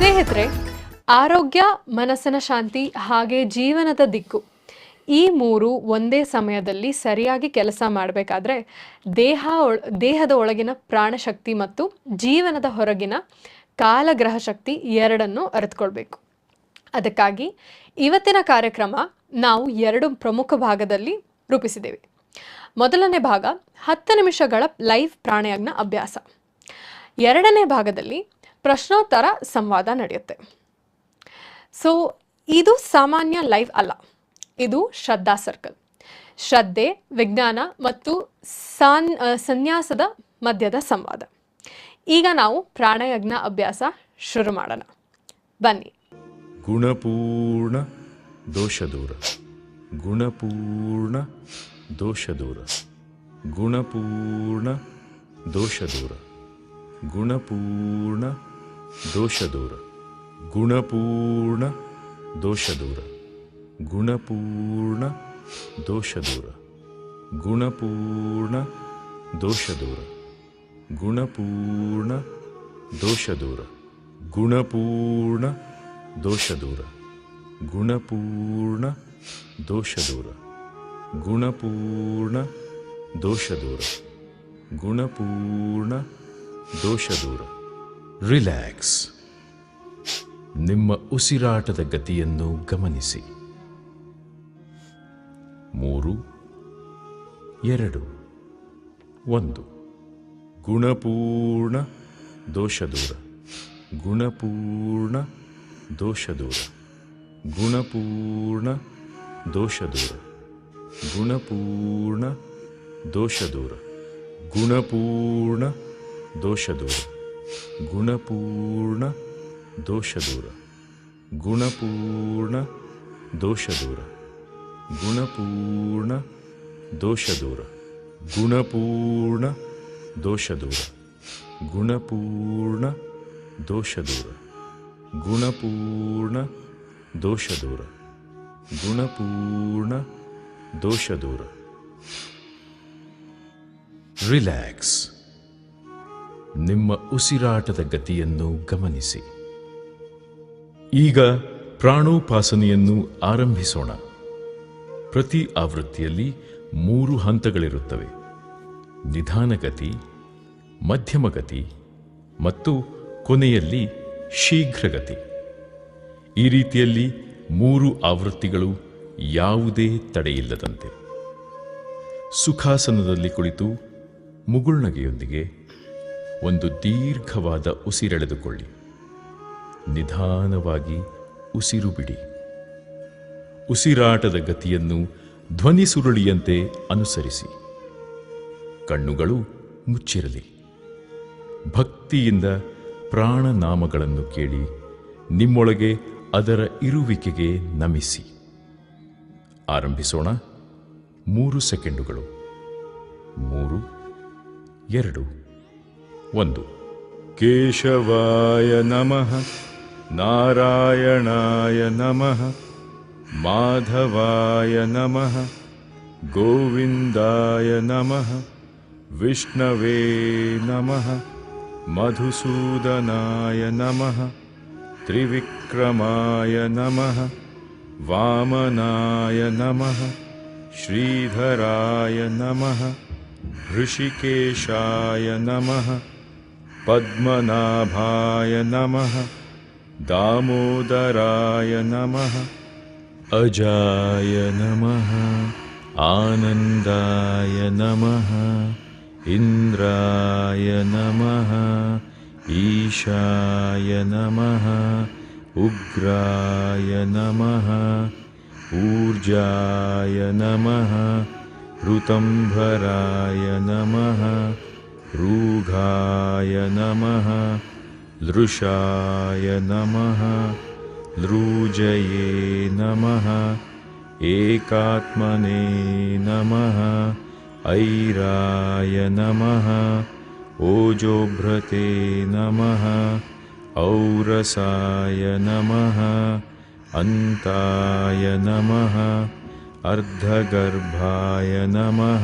ಸ್ನೇಹಿತರೆ, ಆರೋಗ್ಯ, ಮನಸ್ಸಿನ ಶಾಂತಿ ಹಾಗೆ ಜೀವನದ ದಿಕ್ಕು ಈ ಮೂರು ಒಂದೇ ಸಮಯದಲ್ಲಿ ಸರಿಯಾಗಿ ಕೆಲಸ ಮಾಡಬೇಕಾದ್ರೆ ದೇಹದ ಒಳಗಿನ ಪ್ರಾಣಶಕ್ತಿ ಮತ್ತು ಜೀವನದ ಹೊರಗಿನ ಕಾಲಗ್ರಹ ಶಕ್ತಿ ಎರಡನ್ನೂ ಅರಿತುಕೊಳ್ಬೇಕು. ಅದಕ್ಕಾಗಿ ಇವತ್ತಿನ ಕಾರ್ಯಕ್ರಮ ನಾವು 2 ಪ್ರಮುಖ ಭಾಗದಲ್ಲಿ ರೂಪಿಸಿದ್ದೇವೆ. ಮೊದಲನೇ ಭಾಗ 10 ನಿಮಿಷಗಳ ಲೈವ್ ಪ್ರಾಣಾಯಾಮ ಅಭ್ಯಾಸ. ಎರಡನೇ ಭಾಗದಲ್ಲಿ ಪ್ರಶ್ನೋತ್ತರ ಸಂವಾದ ನಡೆಯುತ್ತೆ. ಸೊ ಇದು ಸಾಮಾನ್ಯ ಲೈವ್ ಅಲ್ಲ, ಇದು ಶ್ರದ್ಧಾ ಸರ್ಕಲ್. ಶ್ರದ್ಧೆ, ವಿಜ್ಞಾನ ಮತ್ತು ಸನ್ಯಾಸದ ಮಧ್ಯದ ಸಂವಾದ. ಈಗ ನಾವು ಪ್ರಾಣಾಯಾಮ ಅಭ್ಯಾಸ ಶುರು ಮಾಡೋಣ, ಬನ್ನಿ. ಗುಣಪೂರ್ಣ ದೋಷದೂರ, ಗುಣಪೂರ್ಣ ದೋಷದೂರ, ಗುಣಪೂರ್ಣ ದೋಷದೂರ, ಗುಣಪೂರ್ಣ ದೋಷದೂರ, ಗುಣಪೂರ್ಣ ದೋಷದೂರ, ಗುಣಪೂರ್ಣ ದೋಷದೂರ, ಗುಣಪೂರ್ಣ ದೋಷದೂರ, ಗುಣಪೂರ್ಣ ದೋಷದೂರ, ಗುಣಪೂರ್ಣ ದೋಷದೂರ, ಗುಣಪೂರ್ಣ ದೋಷದೂರ, ಗುಣಪೂರ್ಣ ದೋಷದೂರ, ಗುಣಪೂರ್ಣ ದೋಷದೂರ. ರಿಲ್ಯಾಕ್ಸ್. ನಿಮ್ಮ ಉಸಿರಾಟದ ಗತಿಯನ್ನು ಗಮನಿಸಿ. 3, 2, 1. ಗುಣಪೂರ್ಣ ದೋಷದೂರ, ಗುಣಪೂರ್ಣ ದೋಷದೂರ, ಗುಣಪೂರ್ಣ ದೋಷದೂರ, ಗುಣಪೂರ್ಣ ದೋಷದೂರ, ಗುಣಪೂರ್ಣ ದೋಷದೂರ, ಗುಣಪೂರ್ಣ ದೋಷದೂರ, ಗುಣಪೂರ್ಣ ದೋಷದೂರ, ಗುಣಪೂರ್ಣ ದೋಷದೂರ, ಗುಣಪೂರ್ಣ ದೋಷದೂರ, ಗುಣಪೂರ್ಣ ದೋಷದೂರ, ಗುಣಪೂರ್ಣ ದೋಷದೂರ, ಗುಣಪೂರ್ಣ ದೋಷದೂರ. ರಿಲ್ಯಾಕ್ಸ್. ನಿಮ್ಮ ಉಸಿರಾಟದ ಗತಿಯನ್ನು ಗಮನಿಸಿ. ಈಗ ಪ್ರಾಣೋಪಾಸನೆಯನ್ನು ಆರಂಭಿಸೋಣ. ಪ್ರತಿ ಆವೃತ್ತಿಯಲ್ಲಿ 3 ಹಂತಗಳಿರುತ್ತವೆ: ನಿಧಾನಗತಿ, ಮಧ್ಯಮಗತಿ ಮತ್ತು ಕೊನೆಯಲ್ಲಿ ಶೀಘ್ರಗತಿ. ಈ ರೀತಿಯಲ್ಲಿ 3 ಆವೃತ್ತಿಗಳು ಯಾವುದೇ ತಡೆಯಿಲ್ಲದಂತೆ. ಸುಖಾಸನದಲ್ಲಿ ಕುಳಿತು ಮುಗುಳ್ನಗೆಯೊಂದಿಗೆ ಒಂದು ದೀರ್ಘವಾದ ಉಸಿರೆಳೆದುಕೊಳ್ಳಿ. ನಿಧಾನವಾಗಿ ಉಸಿರು ಬಿಡಿ. ಉಸಿರಾಟದ ಗತಿಯನ್ನು ಧ್ವನಿ ಸುರುಳಿಯಂತೆ ಅನುಸರಿಸಿ. ಕಣ್ಣುಗಳು ಮುಚ್ಚಿರಲಿ. ಭಕ್ತಿಯಿಂದ ಪ್ರಾಣನಾಮಗಳನ್ನು ಕೇಳಿ ನಿಮ್ಮೊಳಗೆ ಅದರ ಇರುವಿಕೆಗೆ ನಮಿಸಿ. ಆರಂಭಿಸೋಣ. 3 ಸೆಕೆಂಡುಗಳು. 3, 2, 1. ಕೇಶವಾಯ ನಮಃ, ನಾರಾಯಣಾಯ ನಮಃ, ಮಾಧವಾಯ ನಮಃ, ಗೋವಿಂದಾಯ ನಮಃ, ವಿಷ್ಣವೇ ನಮಃ, ಮಧುಸೂದನಾಯ ನಮಃ, ತ್ರಿವಿಕ್ರಮಾಯ ನಮಃ, ವಾಮನಾಯ ನಮಃ, ಶ್ರೀಧರಾಯ ನಮಃ, ಋಷಿಕೇಶಾಯ ನಮಃ, ಪದ್ಮನಾಭಾಯ ನಮಃ, ದಾಮೋದರಾಯ ನಮಃ, ಅಜಾಯ ನಮಃ, ಆನಂದಾಯ ನಮಃ, ಇಂದ್ರಾಯ ನಮಃ, ಈಶಾಯ ನಮಃ, ಉಗ್ರಾಯ ನಮಃ, ಊರ್ಜಾಯ ನಮಃ, ಋತಂಭರಾಯ ನಮಃ, ಋಘಾಯ ನಮಃ, ದೃಶಾಯ ನಮಃ, ಲೃಜಯೇ ನಮಃ, ಏಕಾತ್ಮನೇ ನಮಃ, ಐರಾಯ ನಮಃ, ಓಜೋಭ್ರತೆ ನಮಃ, ಔರಸಾಯ ನಮಃ, ಅಂತಾಯ ನಮಃ, ಅರ್ಧಗರ್ಭಾಯ ನಮಃ,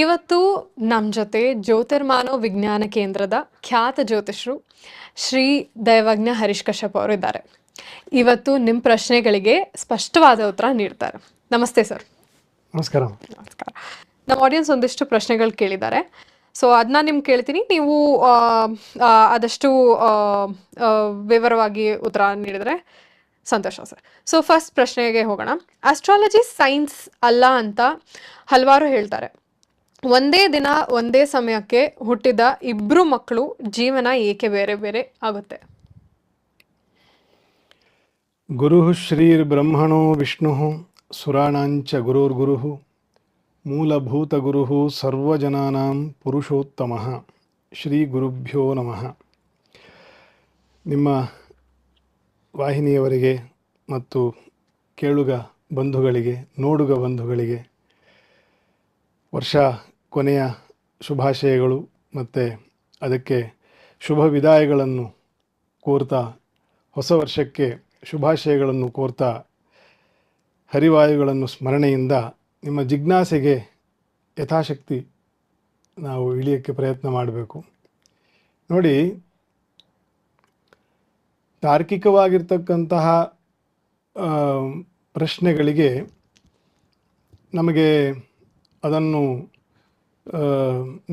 ಇವತ್ತು ನಮ್ಮ ಜೊತೆ ಜ್ಯೋತಿರ್ಮಾನೋ ವಿಜ್ಞಾನ ಕೇಂದ್ರದ ಖ್ಯಾತ ಜ್ಯೋತಿಷರು ಶ್ರೀ ದೈವಜ್ಞ ಹರೀಶ್ ಕಶ್ಯಪ್ ಅವರು ಇದ್ದಾರೆ. ಇವತ್ತು ನಿಮ್ಮ ಪ್ರಶ್ನೆಗಳಿಗೆ ಸ್ಪಷ್ಟವಾದ ಉತ್ತರ ನೀಡ್ತಾರೆ. ನಮಸ್ತೆ ಸರ್. ನಮಸ್ಕಾರ. ನಮಸ್ಕಾರ. ನಮ್ಮ ಆಡಿಯನ್ಸ್ ಒಂದಿಷ್ಟು ಪ್ರಶ್ನೆಗಳು ಕೇಳಿದ್ದಾರೆ, ಸೊ ಅದನ್ನ ನಿಮ್ಗೆ ಕೇಳ್ತೀನಿ. ನೀವು ಆದಷ್ಟು ವಿವರವಾಗಿ ಉತ್ತರ ನೀಡಿದರೆ ಸಂತೋಷ ಸರ್. ಸೊ ಫಸ್ಟ್ ಪ್ರಶ್ನೆಗೆ ಹೋಗೋಣ. ಆಸ್ಟ್ರಾಲಜಿ ಸೈನ್ಸ್ ಅಲ್ಲ ಅಂತ ಹಲವಾರು ಹೇಳ್ತಾರೆ. ಒಂದೇ ದಿನ ಒಂದೇ ಸಮಯಕ್ಕೆ ಹುಟ್ಟಿದ ಇಬ್ರು ಮಕ್ಕಳು ಜೀವನ ಏಕೆ ಬೇರೆ ಬೇರೆ ಆಗುತ್ತೆ? ಗುರು ಶ್ರೀರ್ಬ್ರಹ್ಮಣೋ ವಿಷ್ಣು ಸುರಾಣಾಂಚ ಗುರುರ್ಗುರು ಮೂಲಭೂತ ಗುರು ಸರ್ವಜನಾನಾಂ ಪುರುಷೋತ್ತಮ ಶ್ರೀ ಗುರುಭ್ಯೋ ನಮಃ. ನಿಮ್ಮ ವಾಹಿನಿಯವರಿಗೆ ಮತ್ತು ಕೇಳುಗ ಬಂಧುಗಳಿಗೆ, ನೋಡುಗ ಬಂಧುಗಳಿಗೆ ವರ್ಷ ಕೊನೆಯ ಶುಭಾಶಯಗಳು ಮತ್ತು ಅದಕ್ಕೆ ಶುಭ ವಿದಾಯಗಳನ್ನು ಕೋರ್ತಾ, ಹೊಸ ವರ್ಷಕ್ಕೆ ಶುಭಾಶಯಗಳನ್ನು ಕೋರ್ತಾ, ಹರಿವಾಯುಗಳನ್ನು ಸ್ಮರಣೆಯಿಂದ ನಿಮ್ಮ ಜಿಜ್ಞಾಸೆಗೆ ಯಥಾಶಕ್ತಿ ನಾವು ಇಳಿಯೋಕ್ಕೆ ಪ್ರಯತ್ನ ಮಾಡಬೇಕು. ನೋಡಿ, ತಾರ್ಕಿಕವಾಗಿರ್ತಕ್ಕಂತಹ ಪ್ರಶ್ನೆಗಳಿಗೆ ನಮಗೆ ಅದನ್ನು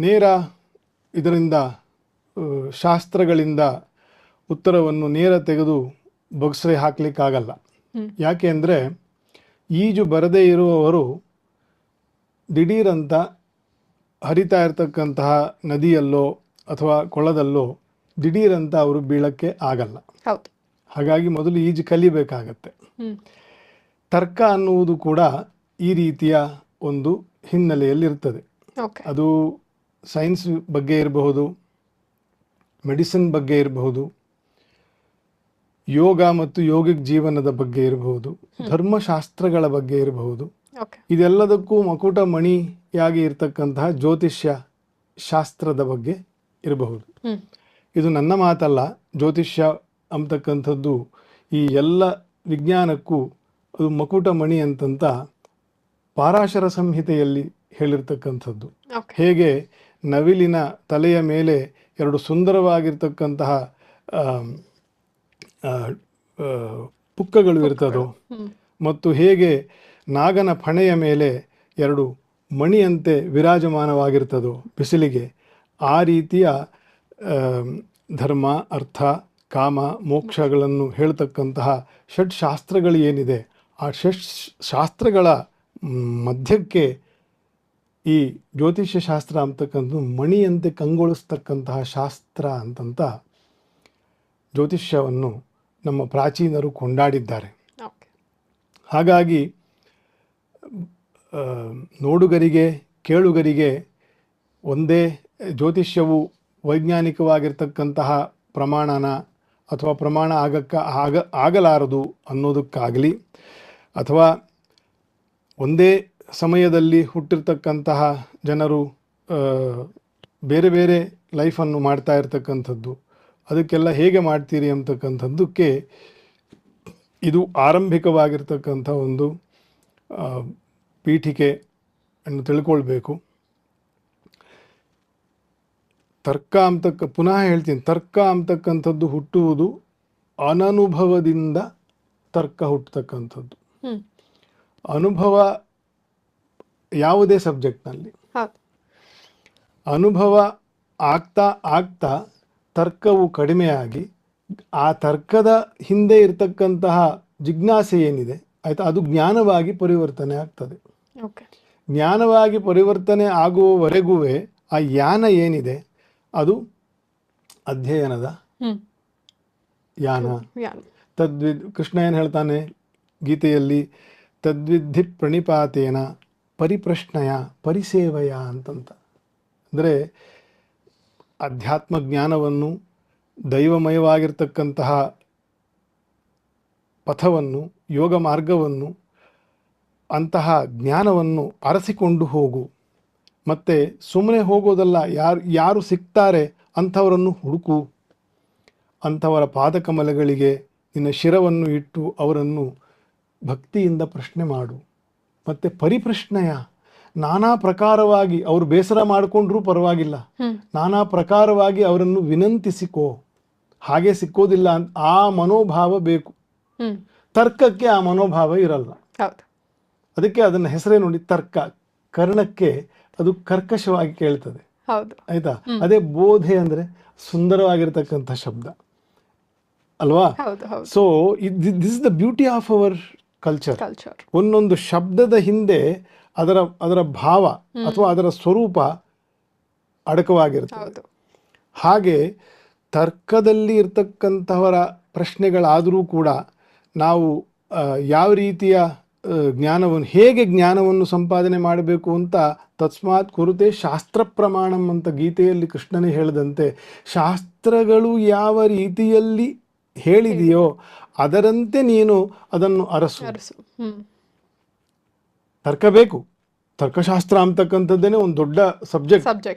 ನೇರ ಇದರಿಂದ ಶಾಸ್ತ್ರಗಳಿಂದ ಉತ್ತರವನ್ನು ನೇರ ತೆಗೆದು ಬೊಗಸೆ ಹಾಕಲಿಕ್ಕಾಗಲ್ಲ. ಯಾಕೆ ಅಂದರೆ ಈಜು ಬರದೇ ಇರುವವರು ದಿಢೀರಂತ ಹರಿತಾ ಇರತಕ್ಕಂತಹ ನದಿಯಲ್ಲೋ ಅಥವಾ ಕೊಳದಲ್ಲೋ ದಿಢೀರಂತ ಅವರು ಬೀಳಕ್ಕೆ ಆಗಲ್ಲ. ಹಾಗಾಗಿ ಮೊದಲು ಈಜು ಕಲಿಬೇಕಾಗತ್ತೆ. ತರ್ಕ ಅನ್ನುವುದು ಕೂಡ ಈ ರೀತಿಯ ಒಂದು ಹಿನ್ನೆಲೆಯಲ್ಲಿರ್ತದೆ. ಅದು ಸೈನ್ಸ್ ಬಗ್ಗೆ ಇರಬಹುದು, ಮೆಡಿಸಿನ್ ಬಗ್ಗೆ ಇರಬಹುದು, ಯೋಗ ಮತ್ತು ಯೋಗಿಕ್ ಜೀವನದ ಬಗ್ಗೆ ಇರಬಹುದು, ಧರ್ಮಶಾಸ್ತ್ರಗಳ ಬಗ್ಗೆ ಇರಬಹುದು. ಇದೆಲ್ಲದಕ್ಕೂ ಮಕುಟ ಮಣಿಯಾಗಿ ಇರತಕ್ಕಂತಹ ಜ್ಯೋತಿಷ್ಯ ಶಾಸ್ತ್ರದ ಬಗ್ಗೆ ಇರಬಹುದು. ಇದು ನನ್ನ ಮಾತಲ್ಲ. ಜ್ಯೋತಿಷ್ಯ ಅಂತಕ್ಕಂಥದ್ದು ಈ ಎಲ್ಲ ವಿಜ್ಞಾನಕ್ಕೂ ಅದು ಮಕುಟ ಮಣಿ ಅಂತಂತ ಪಾರಾಶರ ಸಂಹಿತೆಯಲ್ಲಿ ಹೇಳಿರ್ತಕ್ಕಂಥದ್ದು. ಹೇಗೆ ನವಿಲಿನ ತಲೆಯ ಮೇಲೆ ಎರಡು ಸುಂದರವಾಗಿರ್ತಕ್ಕಂತಹ ಪುಕ್ಕಗಳು ಇರ್ತದೋ, ಮತ್ತು ಹೇಗೆ ನಾಗನ ಫಣೆಯ ಮೇಲೆ ಎರಡು ಮಣಿಯಂತೆ ವಿರಾಜಮಾನವಾಗಿರ್ತದೋ ಬಿಸಿಲಿಗೆ, ಆ ರೀತಿಯ ಧರ್ಮ, ಅರ್ಥ, ಕಾಮ, ಮೋಕ್ಷಗಳನ್ನು ಹೇಳ್ತಕ್ಕಂತಹ ಷಟ್ ಶಾಸ್ತ್ರಗಳು ಏನಿದೆ, ಆ ಷಟ್ ಶಾಸ್ತ್ರಗಳ ಮಧ್ಯಕ್ಕೆ ಈ ಜ್ಯೋತಿಷ್ಯ ಶಾಸ್ತ್ರ ಅಂತಕ್ಕಂಥದ್ದು ಮಣಿಯಂತೆ ಕಂಗೊಳಿಸ್ತಕ್ಕಂತಹ ಶಾಸ್ತ್ರ ಅಂತಂತ ಜ್ಯೋತಿಷ್ಯವನ್ನು ನಮ್ಮ ಪ್ರಾಚೀನರು ಕೊಂಡಾಡಿದ್ದಾರೆ. ಹಾಗಾಗಿ ನೋಡುಗರಿಗೆ, ಕೇಳುಗರಿಗೆ ಒಂದೇ ಜ್ಯೋತಿಷ್ಯವು ವೈಜ್ಞಾನಿಕವಾಗಿರ್ತಕ್ಕಂತಹ ಪ್ರಮಾಣನ ಅಥವಾ ಪ್ರಮಾಣ ಆಗಲಾರದು ಅನ್ನೋದಕ್ಕಾಗಲಿ, ಅಥವಾ ಒಂದೇ ಸಮಯದಲ್ಲಿ ಹುಟ್ಟಿರ್ತಕ್ಕಂತಹ ಜನರು ಬೇರೆ ಬೇರೆ ಲೈಫನ್ನು ಮಾಡ್ತಾ ಇರ್ತಕ್ಕಂಥದ್ದು, ಅದಕ್ಕೆಲ್ಲ ಹೇಗೆ ಮಾಡ್ತೀರಿ ಅಂತಕ್ಕಂಥದ್ದಕ್ಕೆ ಇದು ಆರಂಭಿಕವಾಗಿರ್ತಕ್ಕಂಥ ಒಂದು ಪೀಠಿಕೆ ಅನ್ನು ತಿಳ್ಕೊಳ್ಬೇಕು. ತರ್ಕ ಪುನಃ ಹೇಳ್ತೀನಿ, ತರ್ಕ ಅಂತಕ್ಕಂಥದ್ದು ಹುಟ್ಟುವುದು ಅನನುಭವದಿಂದ. ತರ್ಕ ಹುಟ್ಟತಕ್ಕಂಥದ್ದು ಅನುಭವ ಯಾವುದೇ ಸಬ್ಜೆಕ್ಟ್ನಲ್ಲಿ ಅನುಭವ ಆಗ್ತಾ ಆಗ್ತಾ ತರ್ಕವು ಕಡಿಮೆಯಾಗಿ ಆ ತರ್ಕದ ಹಿಂದೆ ಇರತಕ್ಕಂತಹ ಜಿಜ್ಞಾಸೆ ಏನಿದೆ ಆಯಿತಾ, ಅದು ಜ್ಞಾನವಾಗಿ ಪರಿವರ್ತನೆ ಆಗ್ತದೆ. ಜ್ಞಾನವಾಗಿ ಪರಿವರ್ತನೆ ಆಗುವವರೆಗೂ ಆ ಯಾನ ಏನಿದೆ ಅದು ಅಧ್ಯಯನದ ಯಾನ. ಕೃಷ್ಣ ಏನು ಹೇಳ್ತಾನೆ ಗೀತೆಯಲ್ಲಿ, ತದ್ವಿಧಿ ಪ್ರಣಿಪಾತೇನ ಪರಿಪ್ರಶ್ನಯ ಪರಿಸೇವಯ ಅಂತಂತ. ಅಂದರೆ ಅಧ್ಯಾತ್ಮ ಜ್ಞಾನವನ್ನು, ದೈವಮಯವಾಗಿರ್ತಕ್ಕಂತಹ ಪಥವನ್ನು, ಯೋಗ ಮಾರ್ಗವನ್ನು, ಅಂತಹ ಜ್ಞಾನವನ್ನು ಅರಸಿಕೊಂಡು ಹೋಗು. ಮತ್ತು ಸುಮ್ಮನೆ ಹೋಗೋದಲ್ಲ, ಯಾರು ಸಿಗ್ತಾರೆ ಅಂಥವರನ್ನು ಹುಡುಕು. ಅಂಥವರ ಪಾದಕಮಲಗಳಿಗೆ ನಿನ್ನ ಶಿರವನ್ನು ಇಟ್ಟು ಅವರನ್ನು ಭಕ್ತಿಯಿಂದ ಪ್ರಶ್ನೆ ಮಾಡು. ಮತ್ತು ಪರಿಪ್ರಶ್ನೆಯ ನಾನಾ ಪ್ರಕಾರವಾಗಿ ಅವರು ಬೇಸರ ಮಾಡಿಕೊಂಡ್ರೂ ಪರವಾಗಿಲ್ಲ, ನಾನಾ ಪ್ರಕಾರವಾಗಿ ಅವರನ್ನು ವಿನಂತಿಸಿಕೋ, ಹಾಗೆ ಸಿಕ್ಕೋದಿಲ್ಲ ಅಂತ ಆ ಮನೋಭಾವ ಬೇಕು. ತರ್ಕಕ್ಕೆ ಆ ಮನೋಭಾವ ಇರಲ್ಲ. ಹೌದು. ಅದಕ್ಕೆ ಅದನ್ನ ಹೆಸರೇ ನೋಡಿ ತರ್ಕ. ಕರ್ಣಕ್ಕೆ ಅದು ಕರ್ಕಶವಾಗಿ ಕೇಳ್ತದೆ. ಹೌದು. ಆಯ್ತಾ? ಅದೇ ಬೋಧೆ ಅಂದ್ರೆ ಸುಂದರವಾಗಿರ್ತಕ್ಕಂಥ ಶಬ್ದ ಅಲ್ವಾ? ಹೌದು. ಹೌದು. So this is the beauty of our culture. Culture. ಒಂದೊಂದು ಶಬ್ದದ ಹಿಂದೆ ಅದರ ಭಾವ ಅಥವಾ ಅದರ ಸ್ವರೂಪ ಅಡಕವಾಗಿರ್ತದೆ. ಹೌದು. ಹಾಗೆ ತರ್ಕದಲ್ಲಿ ಇರ್ತಕ್ಕಂಥವರ ಪ್ರಶ್ನೆಗಳಾದರೂ ಕೂಡ ನಾವು ಯಾವ ರೀತಿಯ ಹೇಗೆ ಜ್ಞಾನವನ್ನು ಸಂಪಾದನೆ ಮಾಡಬೇಕು ಅಂತ ತಸ್ಮಾತ್ ಕುರುತೆ ಶಾಸ್ತ್ರ ಪ್ರಮಾಣಂ ಅಂತ ಗೀತೆಯಲ್ಲಿ ಕೃಷ್ಣನೇ ಹೇಳಿದಂತೆ, ಶಾಸ್ತ್ರಗಳು ಯಾವ ರೀತಿಯಲ್ಲಿ ಹೇಳಿದೆಯೋ ಅದರಂತೆ ನೀನು ಅದನ್ನು ಅರಸು. ತರ್ಕ ಬೇಕು. ತರ್ಕಶಾಸ್ತ್ರ ಅಂತಕ್ಕಂಥದ್ದೇನೆ ಒಂದು ದೊಡ್ಡ ಸಬ್ಜೆಕ್ಟ್.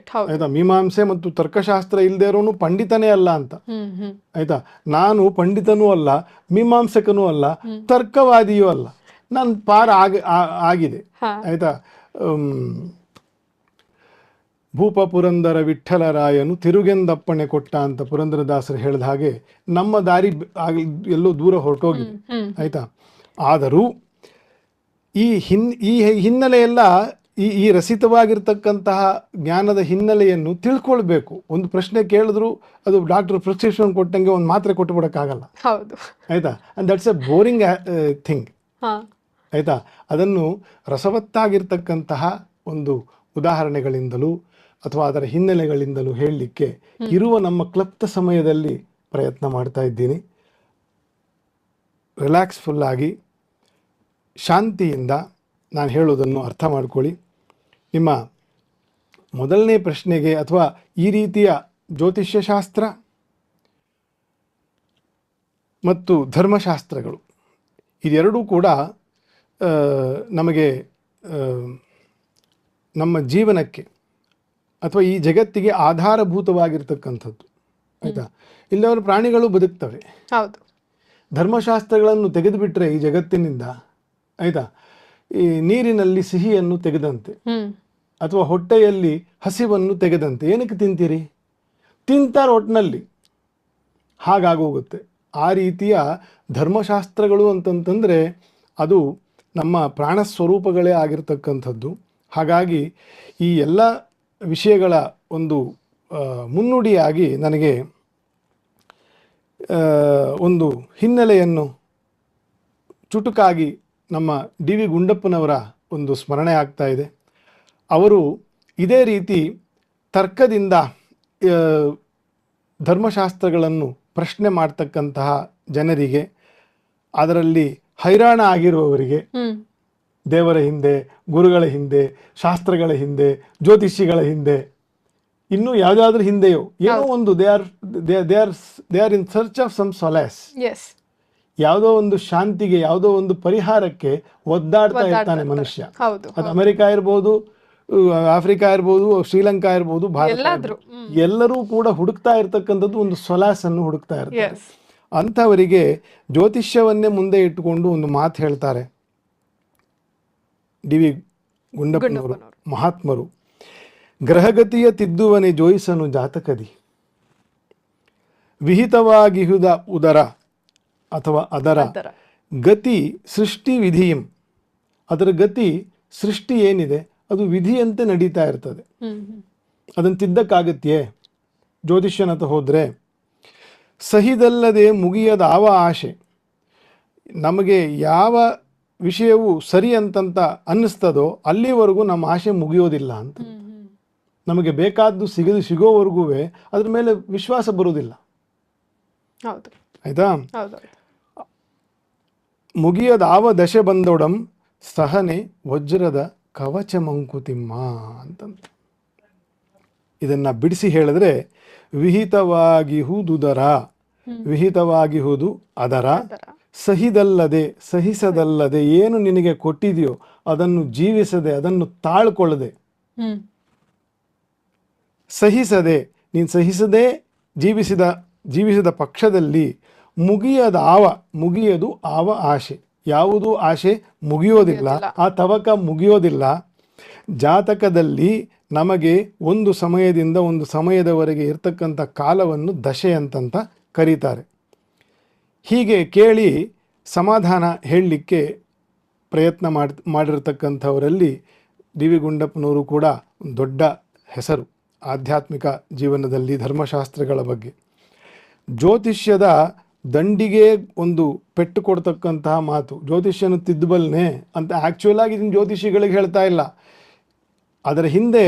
ಆಯ್ತಾ? ಮೀಮಾಂಸೆ ಮತ್ತು ತರ್ಕಶಾಸ್ತ್ರ ಇಲ್ಲದೆ ಇರೋನು ಪಂಡಿತನೇ ಅಲ್ಲ ಅಂತ. ಆಯ್ತಾ? ನಾನು ಪಂಡಿತನೂ ಅಲ್ಲ, ಮೀಮಾಂಸಕನೂ ಅಲ್ಲ, ತರ್ಕವಾದಿಯೂ ಅಲ್ಲ, ನನ್ನ ಪಾರ ಆಗಿದೆ. ಆಯ್ತಾ? ಭೂಪ ಪುರಂದರ ವಿಠ್ಠಲರಾಯನು ತಿರುಗೆಂದಪ್ಪಣೆ ಕೊಟ್ಟ ಅಂತ ಪುರಂದರದಾಸರು ಹೇಳಿದ ಹಾಗೆ ನಮ್ಮ ದಾರಿ ಎಲ್ಲೋ ದೂರ ಹೊರಟೋಗಿದೆ. ಆಯ್ತಾ? ಆದರೂ ಈ ಹಿನ್ನೆಲೆಯೆಲ್ಲ ಈ ರಸಿತವಾಗಿರ್ತಕ್ಕಂತಹ ಜ್ಞಾನದ ಹಿನ್ನೆಲೆಯನ್ನು ತಿಳ್ಕೊಳ್ಬೇಕು. ಒಂದು ಪ್ರಶ್ನೆ ಕೇಳಿದ್ರು ಅದು ಡಾಕ್ಟರ್ ಪ್ರಿಸ್ಕ್ರಿಪ್ಷನ್ ಕೊಟ್ಟಂಗೆ ಒಂದು ಮಾತ್ರೆ ಕೊಟ್ಟು ಬಿಡೋಕ್ಕಾಗಲ್ಲ. ಆಯ್ತಾ? And that's A boring thing. ಆಯ್ತಾ? ಅದನ್ನು ರಸವತ್ತಾಗಿರ್ತಕ್ಕಂತಹ ಒಂದು ಉದಾಹರಣೆಗಳಿಂದಲೂ ಅಥವಾ ಅದರ ಹಿನ್ನೆಲೆಗಳಿಂದಲೂ ಹೇಳಲಿಕ್ಕೆ ಇರುವ ನಮ್ಮ ಕ್ಲಪ್ತ ಸಮಯದಲ್ಲಿ ಪ್ರಯತ್ನ ಮಾಡ್ತಾ ಇದ್ದೀನಿ. ರಿಲ್ಯಾಕ್ಸ್ಫುಲ್ ಆಗಿ ಶಾಂತಿಯಿಂದ ನಾನು ಹೇಳೋದನ್ನು ಅರ್ಥ ಮಾಡ್ಕೊಳ್ಳಿ. ನಿಮ್ಮ ಮೊದಲನೇ ಪ್ರಶ್ನೆಗೆ ಅಥವಾ ಈ ರೀತಿಯ ಜ್ಯೋತಿಷ್ಯಶಾಸ್ತ್ರ ಮತ್ತು ಧರ್ಮಶಾಸ್ತ್ರಗಳು ಇದೆರಡೂ ಕೂಡ ನಮಗೆ ನಮ್ಮ ಜೀವನಕ್ಕೆ ಅಥವಾ ಈ ಜಗತ್ತಿಗೆ ಆಧಾರಭೂತವಾಗಿರ್ತಕ್ಕಂಥದ್ದು. ಆಯಿತಾ? ಇಲ್ಲವರು ಪ್ರಾಣಿಗಳು ಬದುಕ್ತವೆ. ಹೌದು. ಧರ್ಮಶಾಸ್ತ್ರಗಳನ್ನು ತೆಗೆದುಬಿಟ್ರೆ ಈ ಜಗತ್ತಿನಿಂದ, ಆಯಿತಾ, ಈ ನೀರಿನಲ್ಲಿ ಸಿಹಿಯನ್ನು ತೆಗೆದಂತೆ ಅಥವಾ ಹೊಟ್ಟೆಯಲ್ಲಿ ಹಸಿವನ್ನು ತೆಗೆದಂತೆ. ಏನಕ್ಕೆ ತಿಂತೀರಿ? ತಿಂತಾರೆ ಒಟ್ಟಿನಲ್ಲಿ, ಹಾಗಾಗೋಗುತ್ತೆ. ಆ ರೀತಿಯ ಧರ್ಮಶಾಸ್ತ್ರಗಳು ಅಂತಂತಂದರೆ ಅದು ನಮ್ಮ ಪ್ರಾಣಸ್ವರೂಪಗಳೇ ಆಗಿರ್ತಕ್ಕಂಥದ್ದು. ಹಾಗಾಗಿ ಈ ಎಲ್ಲ ವಿಷಯಗಳ ಒಂದು ಮುನ್ನುಡಿಯಾಗಿ ನನಗೆ ಒಂದು ಹಿನ್ನೆಲೆಯನ್ನು ಚುಟುಕಾಗಿ ನಮ್ಮ ಡಿ ವಿ ಗುಂಡಪ್ಪನವರ ಒಂದು ಸ್ಮರಣೆ ಆಗ್ತಾ ಇದೆ. ಅವರು ಇದೇ ರೀತಿ ತರ್ಕದಿಂದ ಧರ್ಮಶಾಸ್ತ್ರಗಳನ್ನು ಪ್ರಶ್ನೆ ಮಾಡ್ತಕ್ಕಂತಹ ಜನರಿಗೆ, ಅದರಲ್ಲಿ ಹೈರಾಣ ಆಗಿರುವವರಿಗೆ, ದೇವರ ಹಿಂದೆ, ಗುರುಗಳ ಹಿಂದೆ, ಶಾಸ್ತ್ರಗಳ ಹಿಂದೆ, ಜ್ಯೋತಿಷಿಗಳ ಹಿಂದೆ, ಇನ್ನೂ ಯಾವುದಾದ್ರೂ ಹಿಂದೆಯೋ ಏನೋ ಒಂದು they are in search of some solace. ಯಾವುದೋ ಒಂದು ಶಾಂತಿಗೆ, ಯಾವುದೋ ಒಂದು ಪರಿಹಾರಕ್ಕೆ ಒದ್ದಾಡ್ತಾ ಇರ್ತಾನೆ ಮನುಷ್ಯ. ಅದು ಅಮೆರಿಕ ಇರ್ಬೋದು, ಆಫ್ರಿಕಾ ಇರ್ಬೋದು, ಶ್ರೀಲಂಕಾ ಇರ್ಬೋದು, ಭಾರತ, ಎಲ್ಲರೂ ಕೂಡ ಹುಡುಕ್ತಾ ಇರ್ತಕ್ಕಂಥದ್ದು ಒಂದು ಸೊಲ್ಯಾಸ್ ಅನ್ನು ಹುಡುಕ್ತಾ ಇರ್ತಾರೆ. ಅಂಥವರಿಗೆ ಜ್ಯೋತಿಷ್ಯವನ್ನೇ ಮುಂದೆ ಇಟ್ಟುಕೊಂಡು ಒಂದು ಮಾತು ಹೇಳ್ತಾರೆ ಡಿ ವಿ ಗುಂಡಪ್ಪನವರು, ಮಹಾತ್ಮರು. ಗ್ರಹಗತಿಯ ತಿದ್ದುವನೆ ಜೋಯಿಸನು ಜಾತಕದಿ, ವಿಹಿತವಾಗಿಹುದ ಉದರ ಅಥವಾ ಅದರ ಗತಿ ಸೃಷ್ಟಿ ವಿಧಿಯಂ. ಅದರ ಗತಿ ಸೃಷ್ಟಿ ಏನಿದೆ ಅದು ವಿಧಿಯಂತೆ ನಡೀತಾ ಇರ್ತದೆ. ಅದನ್ನು ತಿದ್ದಕ್ಕಾಗತ್ಯೆ? ಜ್ಯೋತಿಷ್ಯನತ ಹೋದರೆ ಸಹಿದಲ್ಲದೆ ಮುಗಿಯದ ಆವ ಆಶೆ. ನಮಗೆ ಯಾವ ವಿಷಯವು ಸರಿ ಅಂತಂತ ಅನ್ನಿಸ್ತದೋ ಅಲ್ಲಿವರೆಗೂ ನಮ್ಮ ಆಶೆ ಮುಗಿಯೋದಿಲ್ಲ ಅಂತ. ನಮಗೆ ಬೇಕಾದ್ದು ಸಿಗೋವರೆಗೂ ಅದ್ರ ಮೇಲೆ ವಿಶ್ವಾಸ ಬರುವುದಿಲ್ಲ. ಆಯ್ತಾ? ಮುಗಿಯದ ಆವ ದಶೆ ಬಂದೊಡಂ ಸಹನೆ ವಜ್ರದ ಕವಚ ಮಂಕುತಿಮ್ಮ ಅಂತಂತ. ಇದನ್ನ ಬಿಡಿಸಿ ಹೇಳಿದ್ರೆ ವಿಹಿತವಾಗಿಹುದುದರ, ವಿಹಿತವಾಗಿಹುದು ಅದರ, ಸಹಿದಲ್ಲದೆ, ಸಹಿಸದಲ್ಲದೆ, ಏನು ನಿನಗೆ ಕೊಟ್ಟಿದೆಯೋ ಅದನ್ನು ಜೀವಿಸದೆ, ಅದನ್ನು ತಾಳ್ಕೊಳ್ಳದೆ, ಸಹಿಸದೆ, ನೀನು ಸಹಿಸದೆ ಜೀವಿಸಿದ ಪಕ್ಷದಲ್ಲಿ ಮುಗಿಯದು ಆವ ಆಶೆ. ಯಾವುದು ಆಶೆ ಮುಗಿಯೋದಿಲ್ಲ, ಆ ತವಕ ಮುಗಿಯೋದಿಲ್ಲ. ಜಾತಕದಲ್ಲಿ ನಮಗೆ ಒಂದು ಸಮಯದಿಂದ ಒಂದು ಸಮಯದವರೆಗೆ ಇರ್ತಕ್ಕಂಥ ಕಾಲವನ್ನು ದಶೆ ಅಂತಂತ ಕರೀತಾರೆ. ಹೀಗೆ ಕೇಳಿ ಸಮಾಧಾನ ಹೇಳಲಿಕ್ಕೆ ಪ್ರಯತ್ನ ಮಾಡಿರ್ತಕ್ಕಂಥವರಲ್ಲಿ ಡಿ ವಿ ಗುಂಡಪ್ಪನವರು ಕೂಡ ಒಂದು ದೊಡ್ಡ ಹೆಸರು ಆಧ್ಯಾತ್ಮಿಕ ಜೀವನದಲ್ಲಿ ಧರ್ಮಶಾಸ್ತ್ರಗಳ ಬಗ್ಗೆ. ಜ್ಯೋತಿಷ್ಯದ ದಂಡಿಗೆ ಒಂದು ಪೆಟ್ಟು ಕೊಡ್ತಕ್ಕಂತಹ ಮಾತು, ಜ್ಯೋತಿಷ್ಯನು ತಿದ್ದಬಲ್ನೆ ಅಂತ ಆ್ಯಕ್ಚುಯಲ್ ಆಗಿ ಇದನ್ನು ಜ್ಯೋತಿಷಿಗಳಿಗೆ ಹೇಳ್ತಾ ಇಲ್ಲ. ಅದರ ಹಿಂದೆ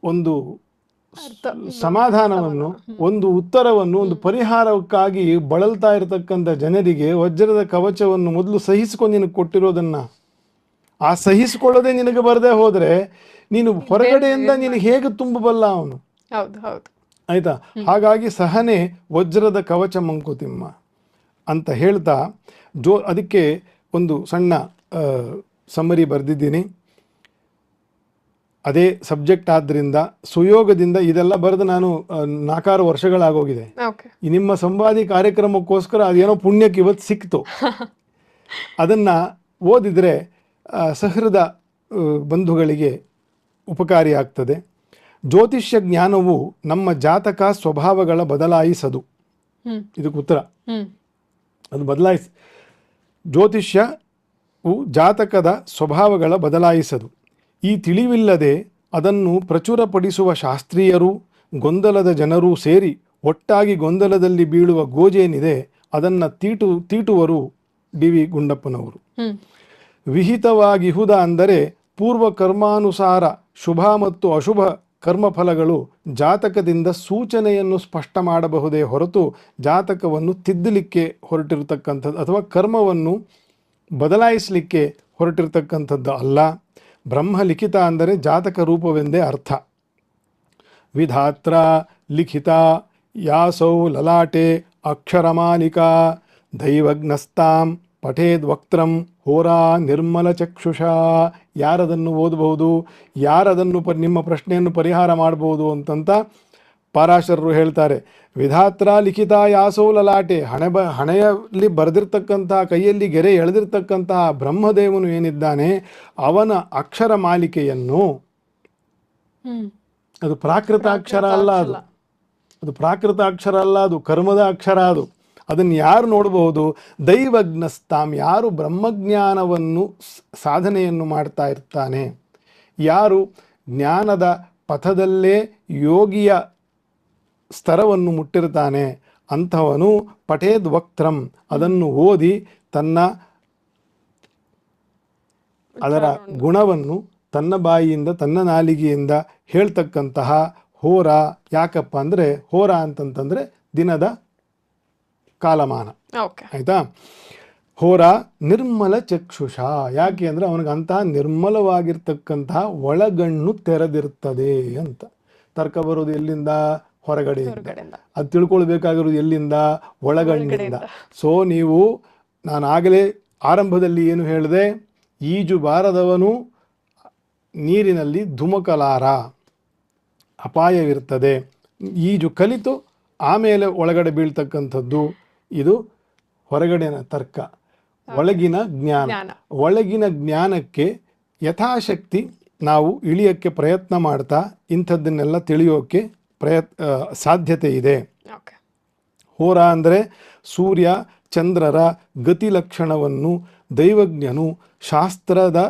ಒಂದು ಸಮಾಧಾನವನ್ನು, ಒಂದು ಉತ್ತರವನ್ನು, ಒಂದು ಪರಿಹಾರಕ್ಕಾಗಿ ಬಳಲ್ತಾ ಇರತಕ್ಕಂಥ ಜನರಿಗೆ ವಜ್ರದ ಕವಚವನ್ನು ಮೊದಲು ಸಹಿಸಿಕೊಂಡು ನಿನಗೆ ಕೊಟ್ಟಿರೋದನ್ನು, ಆ ಸಹಿಸಿಕೊಳ್ಳೋದೇ ನಿನಗೆ ಬರದೇ ಹೋದರೆ ನೀನು ಹೊರಗಡೆಯಿಂದ ನಿನಗೆ ಹೇಗೆ ತುಂಬಬಲ್ಲ ಅವನು? ಹೌದು ಹೌದು, ಆಯಿತಾ? ಹಾಗಾಗಿ ಸಹನೆ ವಜ್ರದ ಕವಚ ಮಂಕುತಿಮ್ಮ ಅಂತ ಹೇಳ್ತಾ ಅದಕ್ಕೆ ಒಂದು ಸಣ್ಣ ಸಮ್ಮರಿ ಬರೆದಿದ್ದೀನಿ. ಅದೇ ಸಬ್ಜೆಕ್ಟ್ ಆದ್ದರಿಂದ ಸುಯೋಗದಿಂದ ಇದೆಲ್ಲ ಬರೆದು ನಾನು 4-6 ವರ್ಷಗಳಾಗೋಗಿದೆ. ಈ ನಿಮ್ಮ ಸಂವಾದಿ ಕಾರ್ಯಕ್ರಮಕ್ಕೋಸ್ಕರ ಅದೇನೋ ಪುಣ್ಯಕ್ಕೆ ಇವತ್ತು ಸಿಕ್ತು. ಅದನ್ನು ಓದಿದರೆ ಸಹೃದ ಬಂಧುಗಳಿಗೆ ಉಪಕಾರಿಯಾಗ್ತದೆ. ಜ್ಯೋತಿಷ್ಯ ಜ್ಞಾನವು ನಮ್ಮ ಜಾತಕ ಸ್ವಭಾವಗಳ ಬದಲಾಯಿಸದು. ಇದಕ್ಕೆ ಉತ್ತರ, ಅದು ಜ್ಯೋತಿಷ್ಯವು ಜಾತಕದ ಸ್ವಭಾವಗಳ ಬದಲಾಯಿಸದು. ಈ ತಿಳಿವಿಲ್ಲದೆ ಅದನ್ನು ಪ್ರಚುರಪಡಿಸುವ ಶಾಸ್ತ್ರೀಯರು, ಗೊಂದಲದ ಜನರೂ ಸೇರಿ ಒಟ್ಟಾಗಿ ಗೊಂದಲದಲ್ಲಿ ಬೀಳುವ ಗೋಜೇನಿದೆ ಅದನ್ನು ತೀಟುವರು ಡಿ ವಿ ಗುಂಡಪ್ಪನವರು. ವಿಹಿತವಾಗಿಹುದ ಅಂದರೆ ಪೂರ್ವ ಕರ್ಮಾನುಸಾರ ಶುಭ ಮತ್ತು ಅಶುಭ ಕರ್ಮಫಲಗಳು ಜಾತಕದಿಂದ ಸೂಚನೆಯನ್ನು ಸ್ಪಷ್ಟ ಮಾಡಬಹುದೇ ಹೊರತು ಜಾತಕವನ್ನು ತಿದ್ದಲಿಕ್ಕೆ ಹೊರಟಿರತಕ್ಕಂಥದ್ದು ಅಥವಾ ಕರ್ಮವನ್ನು ಬದಲಾಯಿಸಲಿಕ್ಕೆ ಹೊರಟಿರ್ತಕ್ಕಂಥದ್ದು ಅಲ್ಲ. ಬ್ರಹ್ಮಲಿಖಿತ ಅಂದರೆ ಜಾತಕ ರೂಪವೆಂದೇ ಅರ್ಥ. ವಿಧಾತ್ರ ಲಿಖಿತ ಯಾಸೌ ಲಲಾಟೆ ಅಕ್ಷರಮಾಲಿಕಾ ದೈವಜ್ಞಸ್ತಾಂ ಪಠೇದ್ ವಕ್ತ್ರಂ ಹೋರಾ ನಿರ್ಮಲ ಚಕ್ಷುಷಾ. ಯಾರದನ್ನು ಓದಬಹುದು, ಯಾರದನ್ನು ನಿಮ್ಮ ಪ್ರಶ್ನೆಯನ್ನು ಪರಿಹಾರ ಮಾಡಬಹುದು ಅಂತಂತ ಪಾರಾಶರರು ಹೇಳ್ತಾರೆ. ವಿಧಾತ್ರ ಲಿಖಿತ ಯಾಸೋ ಲಲಾಟೆ, ಹಣೆಯಲ್ಲಿ ಬರೆದಿರ್ತಕ್ಕಂತಹ, ಕೈಯಲ್ಲಿ ಗೆರೆ ಎಳೆದಿರ್ತಕ್ಕಂತಹ ಬ್ರಹ್ಮದೇವನು ಏನಿದ್ದಾನೆ ಅವನ ಅಕ್ಷರ ಮಾಲಿಕೆಯನ್ನು, ಅದು ಪ್ರಾಕೃತ ಅಕ್ಷರ ಅಲ್ಲ, ಅದು ಪ್ರಾಕೃತ ಅಕ್ಷರ ಅಲ್ಲ, ಅದು ಕರ್ಮದ ಅಕ್ಷರ. ಅದನ್ನು ಯಾರು ನೋಡಬಹುದು? ದೈವಜ್ಞಸ್ತಾಂ, ಯಾರು ಬ್ರಹ್ಮಜ್ಞಾನವನ್ನು ಸಾಧನೆಯನ್ನು ಮಾಡ್ತಾ ಇರ್ತಾನೆ, ಯಾರು ಜ್ಞಾನದ ಪಥದಲ್ಲೇ ಯೋಗಿಯ ಸ್ತರವನ್ನು ಮುಟ್ಟಿರ್ತಾನೆ ಅಂಥವನು ಪಠೇದ್ ವಕ್ತ್ರಂ, ಅದನ್ನು ಓದಿ ಅದರ ಗುಣವನ್ನು ತನ್ನ ಬಾಯಿಯಿಂದ ತನ್ನ ನಾಲಿಗೆಯಿಂದ ಹೇಳ್ತಕ್ಕಂತಹ ಹೋರ. ಯಾಕಪ್ಪ ಅಂದರೆ ಹೋರ ಅಂತಂತಂದರೆ ದಿನದ ಕಾಲಮಾನ, ಆಯಿತಾ? ಹೋರ ನಿರ್ಮಲ ಚಕ್ಷುಷ, ಯಾಕೆ ಅಂದರೆ ಅವನಿಗಂತಹ ನಿರ್ಮಲವಾಗಿರ್ತಕ್ಕಂತಹ ಒಳಗಣ್ಣು ತೆರೆದಿರ್ತದೆ ಅಂತ. ತರ್ಕ ಬರೋದು ಎಲ್ಲಿಂದ? ಹೊರಗಡೆಯಿಂದ. ಅದು ತಿಳ್ಕೊಳ್ಬೇಕಾಗಿರೋದು ಎಲ್ಲಿಂದ? ಒಳಗಣ್ಣಿಂದ. ಸೊ ನೀವು, ನಾನು ಆಗಲೇ ಆರಂಭದಲ್ಲಿ ಏನು ಹೇಳಿದೆ, ಈಜು ಬಾರದವನು ನೀರಿನಲ್ಲಿ ಧುಮುಕಲಾರ, ಅಪಾಯವಿರ್ತದೆ. ಈಜು ಕಲಿತು ಆಮೇಲೆ ಒಳಗಡೆ ಬೀಳ್ತಕ್ಕಂಥದ್ದು ಇದು ಹೊರಗಡೆನ ತರ್ಕ. ಒಳಗಿನ ಜ್ಞಾನ, ಒಳಗಿನ ಜ್ಞಾನಕ್ಕೆ ಯಥಾಶಕ್ತಿ ನಾವು ಇಳಿಯೋಕ್ಕೆ ಪ್ರಯತ್ನ ಮಾಡ್ತಾ ಇಂಥದ್ದನ್ನೆಲ್ಲ ತಿಳಿಯೋಕ್ಕೆ ಸಾಧ್ಯತೆ ಇದೆ. ಹೋರ ಅಂದರೆ ಸೂರ್ಯ ಚಂದ್ರರ ಗತಿ ಲಕ್ಷಣವನ್ನು ದೈವಜ್ಞನು ಶಾಸ್ತ್ರದ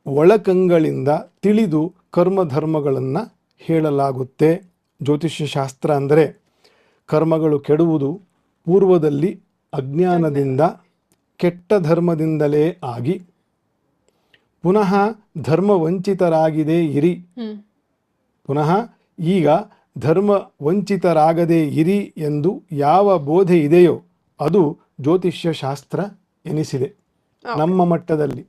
ಒಳಕಂಗಳಿಂದ ತಿಳಿದು ಕರ್ಮಧರ್ಮಗಳನ್ನು ಹೇಳಲಾಗುತ್ತೆ. ಜ್ಯೋತಿಷ್ಯ ಶಾಸ್ತ್ರ ಅಂದರೆ ಕರ್ಮಗಳು ಕೆಡುವುದು ಪೂರ್ವದಲ್ಲಿ ಅಜ್ಞಾನದಿಂದ ಕೆಟ್ಟ ಧರ್ಮದಿಂದಲೇ ಆಗಿ ಪುನಃ ಧರ್ಮ ವಂಚಿತರಾಗಿದೆ ಇರಿ, ಪುನಃ ಈಗ ಧರ್ಮ ವಂಚಿತರಾಗದೇ ಇರಿ ಎಂದು ಯಾವ ಬೋಧೆ ಇದೆಯೋ ಅದು ಜ್ಯೋತಿಷ್ಯ ಶಾಸ್ತ್ರ ಎನಿಸಿದೆ ನಮ್ಮ ಮಟ್ಟದಲ್ಲಿ.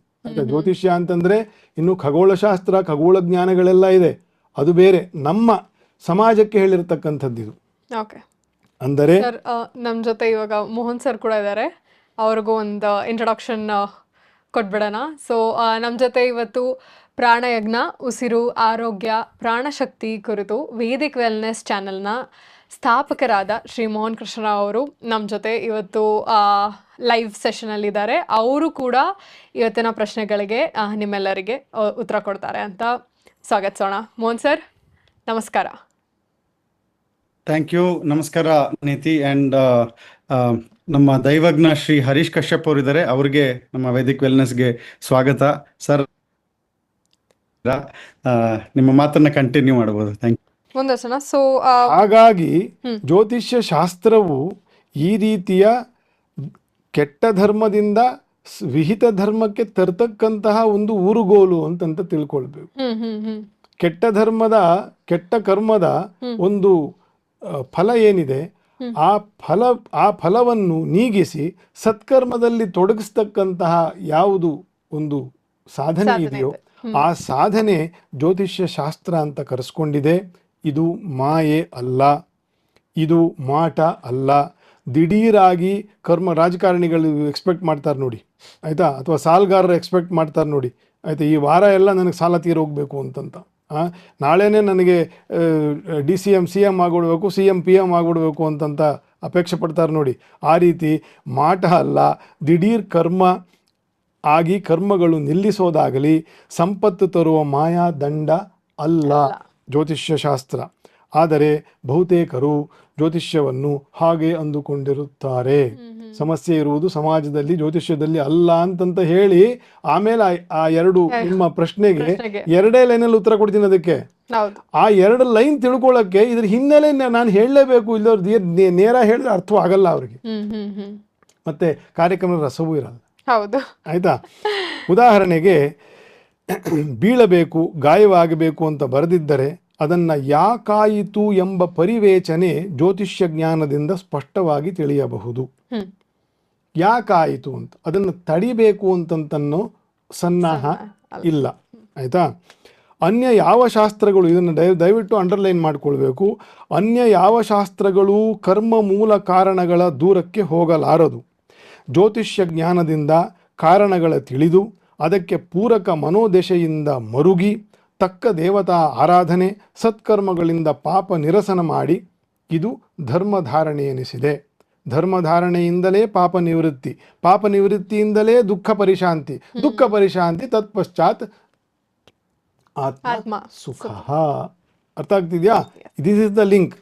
ಜ್ಯೋತಿಷ್ಯ ಅಂತಂದರೆ ಇನ್ನು ಖಗೋಳಶಾಸ್ತ್ರ, ಖಗೋಳ ಜ್ಞಾನಗಳೆಲ್ಲ ಇದೆ, ಅದು ಬೇರೆ. ನಮ್ಮ ಸಮಾಜಕ್ಕೆ ಹೇಳಿರ್ತಕ್ಕಂಥದ್ದಿದು. ಅಂದರೆ ನಮ್ಮ ಜೊತೆ ಇವಾಗ ಮೋಹನ್ ಸರ್ ಕೂಡ ಇದ್ದಾರೆ, ಅವ್ರಿಗೂ ಒಂದು ಇಂಟ್ರೊಡಕ್ಷನ್ ಕೊಟ್ಬಿಡೋಣ. ಸೊ ನಮ್ಮ ಜೊತೆ ಇವತ್ತು ಪ್ರಾಣಯಜ್ಞ, ಉಸಿರು, ಆರೋಗ್ಯ, ಪ್ರಾಣಶಕ್ತಿ ಕುರಿತು ವೇದಿಕ್ ವೆಲ್ನೆಸ್ ಚಾನೆಲ್ನ ಸ್ಥಾಪಕರಾದ ಶ್ರೀ ಮೋಹನ್ ಕೃಷ್ಣರಾವ್ ಅವರು ನಮ್ಮ ಜೊತೆ ಇವತ್ತು ಲೈವ್ ಸೆಷನಲ್ಲಿ ಇದ್ದಾರೆ. ಅವರು ಕೂಡ ಇವತ್ತಿನ ಪ್ರಶ್ನೆಗಳಿಗೆ ನಿಮ್ಮೆಲ್ಲರಿಗೆ ಉತ್ತರ ಕೊಡ್ತಾರೆ ಅಂತ ಸ್ವಾಗತಿಸೋಣ. ಮೋಹನ್ ಸರ್, ನಮಸ್ಕಾರ. Thank you. ನಮಸ್ಕಾರ ನೀತಿ. ಆ್ಯಂಡ್ ನಮ್ಮ ದೈವಜ್ಞ ಶ್ರೀ ಹರೀಶ್ ಕಶ್ಯಪ್ ಅವರಿದ್ದಾರೆ, ಅವ್ರಿಗೆ ನಮ್ಮ ವೈದಿಕ್ ವೆಲ್ನೆಸ್ಗೆ ಸ್ವಾಗತ. ಸರ್, ನಿಮ್ಮ ಮಾತನ್ನ ಕಂಟಿನ್ಯೂ ಮಾಡಬಹುದು. Thank you. ಮುಂದುವರ್ಸೋಣ. ಸೊ ಹಾಗಾಗಿ ಜ್ಯೋತಿಷ್ಯ ಶಾಸ್ತ್ರವು ಈ ರೀತಿಯ ಕೆಟ್ಟ ಧರ್ಮದಿಂದ ವಿಹಿತ ಧರ್ಮಕ್ಕೆ ತರ್ತಕ್ಕಂತಹ ಒಂದು ಊರುಗೋಲು ಅಂತಂತ ತಿಳ್ಕೊಳ್ಬೇಕು. ಕೆಟ್ಟ ಧರ್ಮದ ಕೆಟ್ಟ ಕರ್ಮದ ಒಂದು ಫಲ ಏನಿದೆ, ಆ ಫಲವನ್ನು ನೀಗಿಸಿ ಸತ್ಕರ್ಮದಲ್ಲಿ ತೊಡಗಿಸ್ತಕ್ಕಂತಹ ಯಾವುದು ಒಂದು ಸಾಧನೆ ಇದೆಯೋ ಆ ಸಾಧನೆ ಜ್ಯೋತಿಷ್ಯ ಶಾಸ್ತ್ರ ಅಂತ ಕರೆಸ್ಕೊಂಡಿದೆ. ಇದು ಮಾಯೆ ಅಲ್ಲ, ಇದು ಮಾಟ ಅಲ್ಲ. ದಿಢೀರಾಗಿ ರಾಜಕಾರಣಿಗಳು ಎಕ್ಸ್ಪೆಕ್ಟ್ ಮಾಡ್ತಾರೆ ನೋಡಿ, ಆಯಿತಾ, ಅಥವಾ ಸಾಲಗಾರರು ಎಕ್ಸ್ಪೆಕ್ಟ್ ಮಾಡ್ತಾರೆ ನೋಡಿ, ಆಯಿತಾ, ಈ ವಾರ ಎಲ್ಲ ನನಗೆ ಸಾಲ ತೀರೋಗ್ಬೇಕು ಅಂತಂತ, ನಾಳೆನೇ ನನಗೆ DCM CM ಆಗಿಬಿಡ್ಬೇಕು, CM PM ಆಗಿಬಿಡ್ಬೇಕು ಅಂತಂತ ಅಪೇಕ್ಷೆ ಪಡ್ತಾರೆ ನೋಡಿ. ಆ ರೀತಿ ಮಾಟ ಅಲ್ಲ, ದಿಢೀರ್ ಕರ್ಮ ಆಗಿ ಕರ್ಮಗಳು ನಿಲ್ಲಿಸೋದಾಗಲಿ ಸಂಪತ್ತು ತರುವ ಮಾಯಾ ದಂಡ ಅಲ್ಲ ಜ್ಯೋತಿಷ್ಯ ಶಾಸ್ತ್ರ. ಆದರೆ ಬಹುತೇಕರು ಜ್ಯೋತಿಷ್ಯವನ್ನು ಹಾಗೆ ಅಂದುಕೊಂಡಿರುತ್ತಾರೆ. ಸಮಸ್ಯೆ ಇರುವುದು ಸಮಾಜದಲ್ಲಿ, ಜ್ಯೋತಿಷ್ಯದಲ್ಲಿ ಅಲ್ಲ ಅಂತಂತ ಹೇಳಿ ಆಮೇಲೆ ಆ ಎರಡು ನಿಮ್ಮ ಪ್ರಶ್ನೆಗೆ 2 ಲೈನಲ್ಲಿ ಉತ್ತರ ಕೊಡ್ತೀನಿ. ಅದಕ್ಕೆ ಆ 2 ಲೈನ್ ತಿಳ್ಕೊಳ್ಳೋಕ್ಕೆ ಇದ್ರ ಹಿನ್ನೆಲೆ ನಾನು ಹೇಳಲೇಬೇಕು, ಇಲ್ಲವ್ರು ನೇರ ಹೇಳಿದ್ರೆ ಅರ್ಥವಾಗಲ್ಲ ಅವ್ರಿಗೆ, ಮತ್ತೆ ಕಾರ್ಯಕ್ರಮದ ರಸವೂ ಇರಲ್ಲ. ಹೌದು, ಆಯ್ತಾ. ಉದಾಹರಣೆಗೆ ಬೀಳಬೇಕು, ಗಾಯವಾಗಬೇಕು ಅಂತ ಬರೆದಿದ್ದರೆ ಅದನ್ನು ಯಾಕಾಯಿತು ಎಂಬ ಪರಿವೇಚನೆ ಜ್ಯೋತಿಷ್ಯ ಜ್ಞಾನದಿಂದ ಸ್ಪಷ್ಟವಾಗಿ ತಿಳಿಯಬಹುದು. ಯಾಕಾಯಿತು ಅಂತ ಅದನ್ನು ತಡಿಬೇಕು ಅಂತಂತನ್ನೋ ಸನ್ನಾಹ ಇಲ್ಲ. ಆಯಿತಾ. ಅನ್ಯ ಯಾವ ಶಾಸ್ತ್ರಗಳು, ಇದನ್ನು ದಯವಿಟ್ಟು ಅಂಡರ್ಲೈನ್ ಮಾಡಿಕೊಳ್ಬೇಕು, ಅನ್ಯ ಯಾವ ಶಾಸ್ತ್ರಗಳೂ ಕರ್ಮ ಮೂಲ ಕಾರಣಗಳ ದೂರಕ್ಕೆ ಹೋಗಲಾರದು. ಜ್ಯೋತಿಷ್ಯ ಜ್ಞಾನದಿಂದ ಕಾರಣಗಳ ತಿಳಿದು ಅದಕ್ಕೆ ಪೂರಕ ಮನೋದಶೆಯಿಂದ ಮರುಗಿ ತಕ್ಕ ದೇವತಾ ಆರಾಧನೆ ಸತ್ಕರ್ಮಗಳಿಂದ ಪಾಪ ನಿರಸನ ಮಾಡಿ ಇದು ಧರ್ಮಧಾರಣೆ ಎನಿಸಿದೆ. ಧರ್ಮಧಾರಣೆಯಿಂದಲೇ ಪಾಪ ನಿವೃತ್ತಿ, ಪಾಪ ನಿವೃತ್ತಿಯಿಂದಲೇ ದುಃಖ ಪರಿಶಾಂತಿ, ದುಃಖ ಪರಿಶಾಂತಿ ತತ್ಪಶ್ಚಾತ್ ಆತ್ಮ ಸುಖ. ಅರ್ಥ ಆಗ್ತಿದ್ಯಾ? This is the link.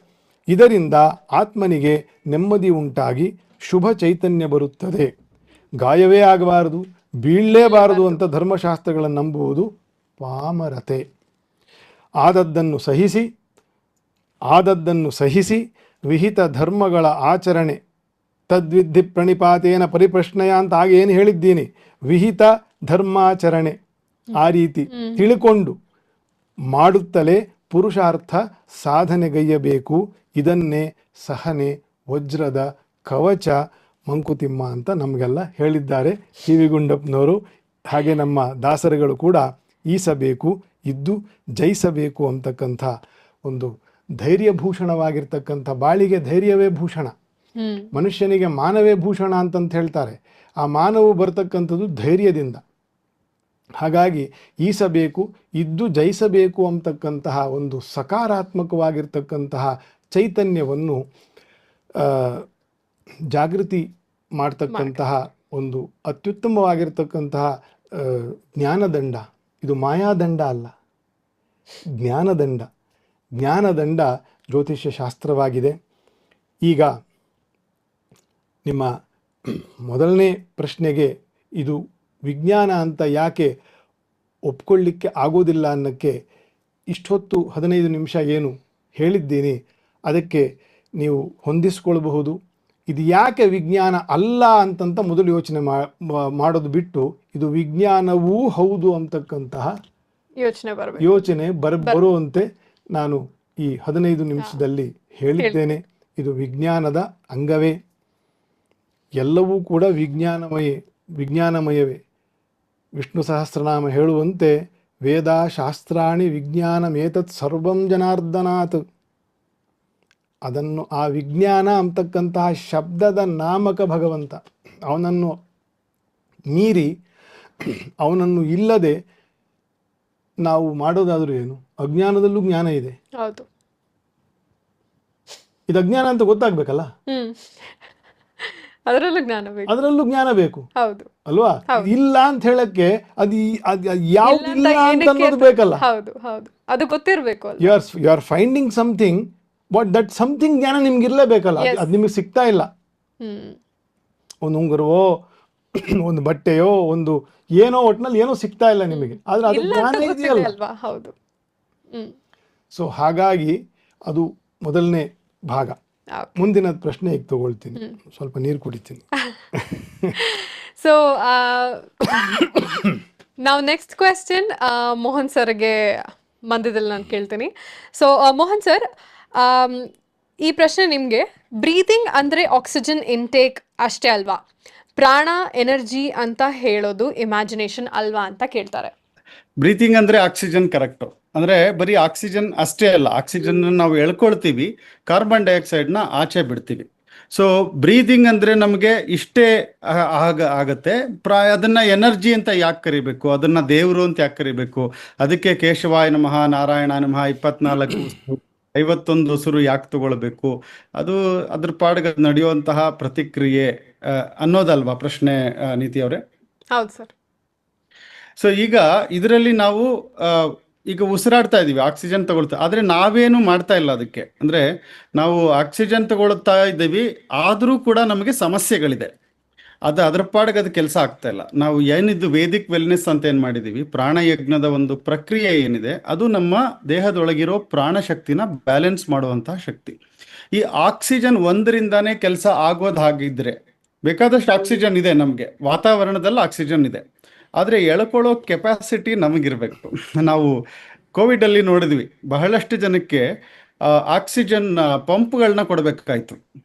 ಇದರಿಂದ ಆತ್ಮನಿಗೆ ನೆಮ್ಮದಿ ಉಂಟಾಗಿ ಶುಭ ಚೈತನ್ಯ ಬರುತ್ತದೆ. ಗಾಯವೇ ಆಗಬಾರದು, ಬೀಳಲೇಬಾರದು ಅಂತ ಧರ್ಮಶಾಸ್ತ್ರಗಳನ್ನು ನಂಬುವುದು ಪಾಮರತೆ. ಆದದ್ದನ್ನು ಸಹಿಸಿ ವಿಹಿತ ಧರ್ಮಗಳ ಆಚರಣೆ ತದ್ವಿಧಿ ಪ್ರಣಿಪಾತೇನ ಪರಿಪ್ರಶ್ನೆಯ ಅಂತ ಹಾಗೆ ಏನು ಹೇಳಿದ್ದೀನಿ, ವಿಹಿತ ಧರ್ಮಾಚರಣೆ ಆ ರೀತಿ ತಿಳ್ಕೊಂಡು ಮಾಡುತ್ತಲೇ ಪುರುಷಾರ್ಥ ಸಾಧನೆಗೈಯಬೇಕು. ಇದನ್ನೇ ಸಹನೆ, ವಜ್ರದ ಕವಚ, ಮಂಕುತಿಮ್ಮ ಅಂತ ನಮಗೆಲ್ಲ ಹೇಳಿದ್ದಾರೆ ಕಿವಿ ಗುಂಡಪ್ಪನವರು. ಹಾಗೆ ನಮ್ಮ ದಾಸರುಗಳು ಕೂಡ ಈಸಬೇಕು, ಇದ್ದು ಜಯಿಸಬೇಕು ಅಂತಕ್ಕಂಥ ಒಂದು ಧೈರ್ಯಭೂಷಣವಾಗಿರ್ತಕ್ಕಂಥ ಬಾಳಿಗೆ ಧೈರ್ಯವೇ ಭೂಷಣ, ಮನುಷ್ಯನಿಗೆ ಮಾನವೇ ಭೂಷಣ ಅಂತಂತ ಹೇಳ್ತಾರೆ. ಆ ಮಾನವು ಬರ್ತಕ್ಕಂಥದ್ದು ಧೈರ್ಯದಿಂದ. ಹಾಗಾಗಿ ಈಸಬೇಕು, ಇದ್ದು ಜಯಿಸಬೇಕು ಅಂತಕ್ಕಂತಹ ಒಂದು ಸಕಾರಾತ್ಮಕವಾಗಿರ್ತಕ್ಕಂತಹ ಚೈತನ್ಯವನ್ನು ಜಾಗೃತಿ ಮಾಡ್ತಕ್ಕಂತಹ ಒಂದು ಅತ್ಯುತ್ತಮವಾಗಿರ್ತಕ್ಕಂತಹ ಜ್ಞಾನದಂಡ. ಇದು ಮಾಯಾದಂಡ ಅಲ್ಲ, ಜ್ಞಾನದಂಡ. ಜ್ಞಾನದಂಡ ಜ್ಯೋತಿಷ್ಯ ಶಾಸ್ತ್ರವಾಗಿದೆ. ಈಗ ನಿಮ್ಮ ಮೊದಲನೇ ಪ್ರಶ್ನೆಗೆ ಇದು ವಿಜ್ಞಾನ ಅಂತ ಯಾಕೆ ಒಪ್ಕೊಳ್ಳಿಕ್ಕೆ ಆಗೋದಿಲ್ಲ ಅನ್ನೋಕ್ಕೆ ಇಷ್ಟೊತ್ತು 15 ನಿಮಿಷ ಏನು ಹೇಳಿದ್ದೀನಿ ಅದಕ್ಕೆ ನೀವು ಹೊಂದಿಸ್ಕೊಳ್ಬಹುದು. ಇದು ಯಾಕೆ ವಿಜ್ಞಾನ ಅಲ್ಲ ಅಂತಂತ ಮೊದಲು ಯೋಚನೆ ಮಾಡೋದು ಬಿಟ್ಟು ಇದು ವಿಜ್ಞಾನವೂ ಹೌದು ಅಂತಕ್ಕಂತಹ ಯೋಚನೆ ಬರುವಂತೆ ನಾನು ಈ 15 ನಿಮಿಷದಲ್ಲಿ ಹೇಳಿದ್ದೇನೆ. ಇದು ವಿಜ್ಞಾನದ ಅಂಗವೇ, ಎಲ್ಲವೂ ಕೂಡ ವಿಜ್ಞಾನಮಯವೇ. ವಿಷ್ಣು ಸಹಸ್ರನಾಮ ಹೇಳುವಂತೆ ವೇದ ಶಾಸ್ತ್ರಾಣಿ ವಿಜ್ಞಾನಮೇತತ್ ಸರ್ವಂ ಜನಾರ್ದನಾತ್. ಅದನ್ನು ಆ ವಿಜ್ಞಾನ ಅಂತಕ್ಕಂತಹ ಶಬ್ದದ ನಾಮಕ ಭಗವಂತ, ಅವನನ್ನು ಮೀರಿ ಅವನನ್ನು ಇಲ್ಲದೆ ನಾವು ಮಾಡೋದಾದ್ರೂ ಏನು? ಅಜ್ಞಾನದಲ್ಲೂ ಜ್ಞಾನ ಇದೆ. ಇದು ಅಜ್ಞಾನ ಅಂತ ಗೊತ್ತಾಗ್ಬೇಕಲ್ಲ. ಅದರಲ್ಲೂ ಜ್ಞಾನ ಬೇಕು. ಅದರಲ್ಲೂ ಜ್ಞಾನ ಬೇಕು ಹೌದು ಅಲ್ವಾ? ಹೌದು. ಇಲ್ಲ ಅಂತ ಹೇಳಕ್ಕೆ ಅದು ಯಾವ್ದು ಇಲ್ಲ ಇಲ್ಲ ಅಂತ ಅಂತ ಅನ್ನೋದು ಬೇಕಲ್ಲ. ಹೌದು ಹೌದು, ಅದು ಗೊತ್ತಿರ್ಬೇಕು ಅಲ್ವಾ? You are finding something, but that something ಜ್ಞಾನ ನಿಮ್ಗೆ ಇರಲೇಬೇಕಲ್ಲ. Yes. ಅದು ನಿಮಗೆ ಸಿಗ್ತಾ ಇಲ್ಲ. ಹ್ಮ್ ಒಂದು ಉಂಗುರವೋ ಒಂದು ಬಟ್ಟೆಯೋ ಒಂದು ಏನೋ ಒಟ್ನಲ್ಲಿ ಏನೋ ಸಿಗ್ತಾ ಇಲ್ಲ ನಿಮಗೆ, ಆದ್ರೆ ಅದು ಇಲ್ಲ ಜ್ಞಾನ ಅಂತ ಗೊತ್ತಿದೆ ಇದೆಯಲ್ಲ. ಅಲ್ವಾ? ಹೌದು. ಹ್ಮ್ ಸೊ ಹಾಗಾಗಿ ಅದು ಮೊದಲನೇ ಭಾಗ. Okay. ಮುಂದಿನ ಪ್ರಶ್ನೆ ಈಗ ತಗೊಳ್ತೀನಿ, ಸ್ವಲ್ಪ ನೀರು ಕುಡಿತೀನಿ. ಸೊ ನಾವು ನೆಕ್ಸ್ಟ್ ಕ್ವೆಶ್ಚನ್ ಮೋಹನ್ ಸರ್ಗೆ ಮಧ್ಯದಲ್ಲಿ ನಾನು ಕೇಳ್ತೀನಿ. ಸೊ ಮೋಹನ್ ಸರ್, ಈ ಪ್ರಶ್ನೆ ನಿಮಗೆ, ಬ್ರೀತಿಂಗ್ ಅಂದರೆ ಆಕ್ಸಿಜನ್ ಇಂಟೇಕ್ ಅಷ್ಟೇ ಅಲ್ವಾ? ಪ್ರಾಣ ಎನರ್ಜಿ ಅಂತ ಹೇಳೋದು ಇಮ್ಯಾಜಿನೇಷನ್ ಅಲ್ವಾ ಅಂತ ಕೇಳ್ತಾರೆ. ಬ್ರೀತಿಂಗ್ ಅಂದ್ರೆ ಆಕ್ಸಿಜನ್, ಕರೆಕ್ಟ್. ಅಂದ್ರೆ ಬರೀ ಆಕ್ಸಿಜನ್ ಅಷ್ಟೇ ಅಲ್ಲ, ಆಕ್ಸಿಜನ್ ನಾವು ಎಳ್ಕೊಳ್ತೀವಿ, ಕಾರ್ಬನ್ ಡೈಆಕ್ಸೈಡ್ ನ ಆಚೆ ಬಿಡ್ತೀವಿ. ಸೊ ಬ್ರೀದಿಂಗ್ ಅಂದ್ರೆ ನಮಗೆ ಇಷ್ಟೇ ಆಗತ್ತೆ. ಅದನ್ನ ಎನರ್ಜಿ ಅಂತ ಯಾಕೆ ಕರಿಬೇಕು, ಅದನ್ನ ದೇವರು ಅಂತ ಯಾಕೆ ಕರಿಬೇಕು, ಅದಕ್ಕೆ ಕೇಶವಾಯ ನಮಃ ನಾರಾಯಣ ನಮಃ 24 51 ಉಸಿರು ಯಾಕೆ ತಗೊಳ್ಬೇಕು, ಅದು ಅದ್ರ ಪಾಡಿಗೆ ನಡೆಯುವಂತಹ ಪ್ರತಿಕ್ರಿಯೆ ಅನ್ನೋದಲ್ವಾ ಪ್ರಶ್ನೆ, ನೀತಿ ಅವರೇ? ಹೌದು ಸರ್. ಸೊ ಈಗ ಇದರಲ್ಲಿ ನಾವು ಈಗ ಉಸಿರಾಡ್ತಾ ಇದೀವಿ, ಆಕ್ಸಿಜನ್ ತಗೊಳ್ತಾ, ಆದ್ರೆ ನಾವೇನು ಮಾಡ್ತಾ ಇಲ್ಲ ಅದಕ್ಕೆ. ಅಂದ್ರೆ ನಾವು ಆಕ್ಸಿಜನ್ ತಗೊಳ್ತಾ ಇದ್ದೀವಿ, ಆದರೂ ಕೂಡ ನಮಗೆ ಸಮಸ್ಯೆಗಳಿದೆ. ಅದರ ಪಾಡಿಗೆ ಅದು ಕೆಲಸ ಆಗ್ತಾ ಇಲ್ಲ. ನಾವು ಏನಿದ್ದು ವೇದಿಕ್ ವೆಲ್ನೆಸ್ ಅಂತ ಏನು ಮಾಡಿದ್ದೀವಿ, ಪ್ರಾಣಯಜ್ಞದ ಒಂದು ಪ್ರಕ್ರಿಯೆ ಏನಿದೆ, ಅದು ನಮ್ಮ ದೇಹದೊಳಗಿರೋ ಪ್ರಾಣಶಕ್ತಿನ ಬ್ಯಾಲೆನ್ಸ್ ಮಾಡುವಂತಹ ಶಕ್ತಿ. ಈ ಆಕ್ಸಿಜನ್ ಒಂದರಿಂದಾನೇ ಕೆಲಸ ಆಗೋದು ಹಾಗಿದ್ರೆ, ಬೇಕಾದಷ್ಟು ಆಕ್ಸಿಜನ್ ಇದೆ ನಮಗೆ, ವಾತಾವರಣದಲ್ಲಿ ಆಕ್ಸಿಜನ್ ಇದೆ, ಆದರೆ ಎಳ್ಕೊಳ್ಳೋ ಕೆಪಾಸಿಟಿ ನಮಗಿರ್ಬೇಕು. ನಾವು ಕೋವಿಡಲ್ಲಿ ನೋಡಿದ್ವಿ, ಬಹಳಷ್ಟು ಜನಕ್ಕೆ ಆಕ್ಸಿಜನ್ ಪಂಪ್ಗಳನ್ನ ಕೊಡಬೇಕಾಯ್ತು,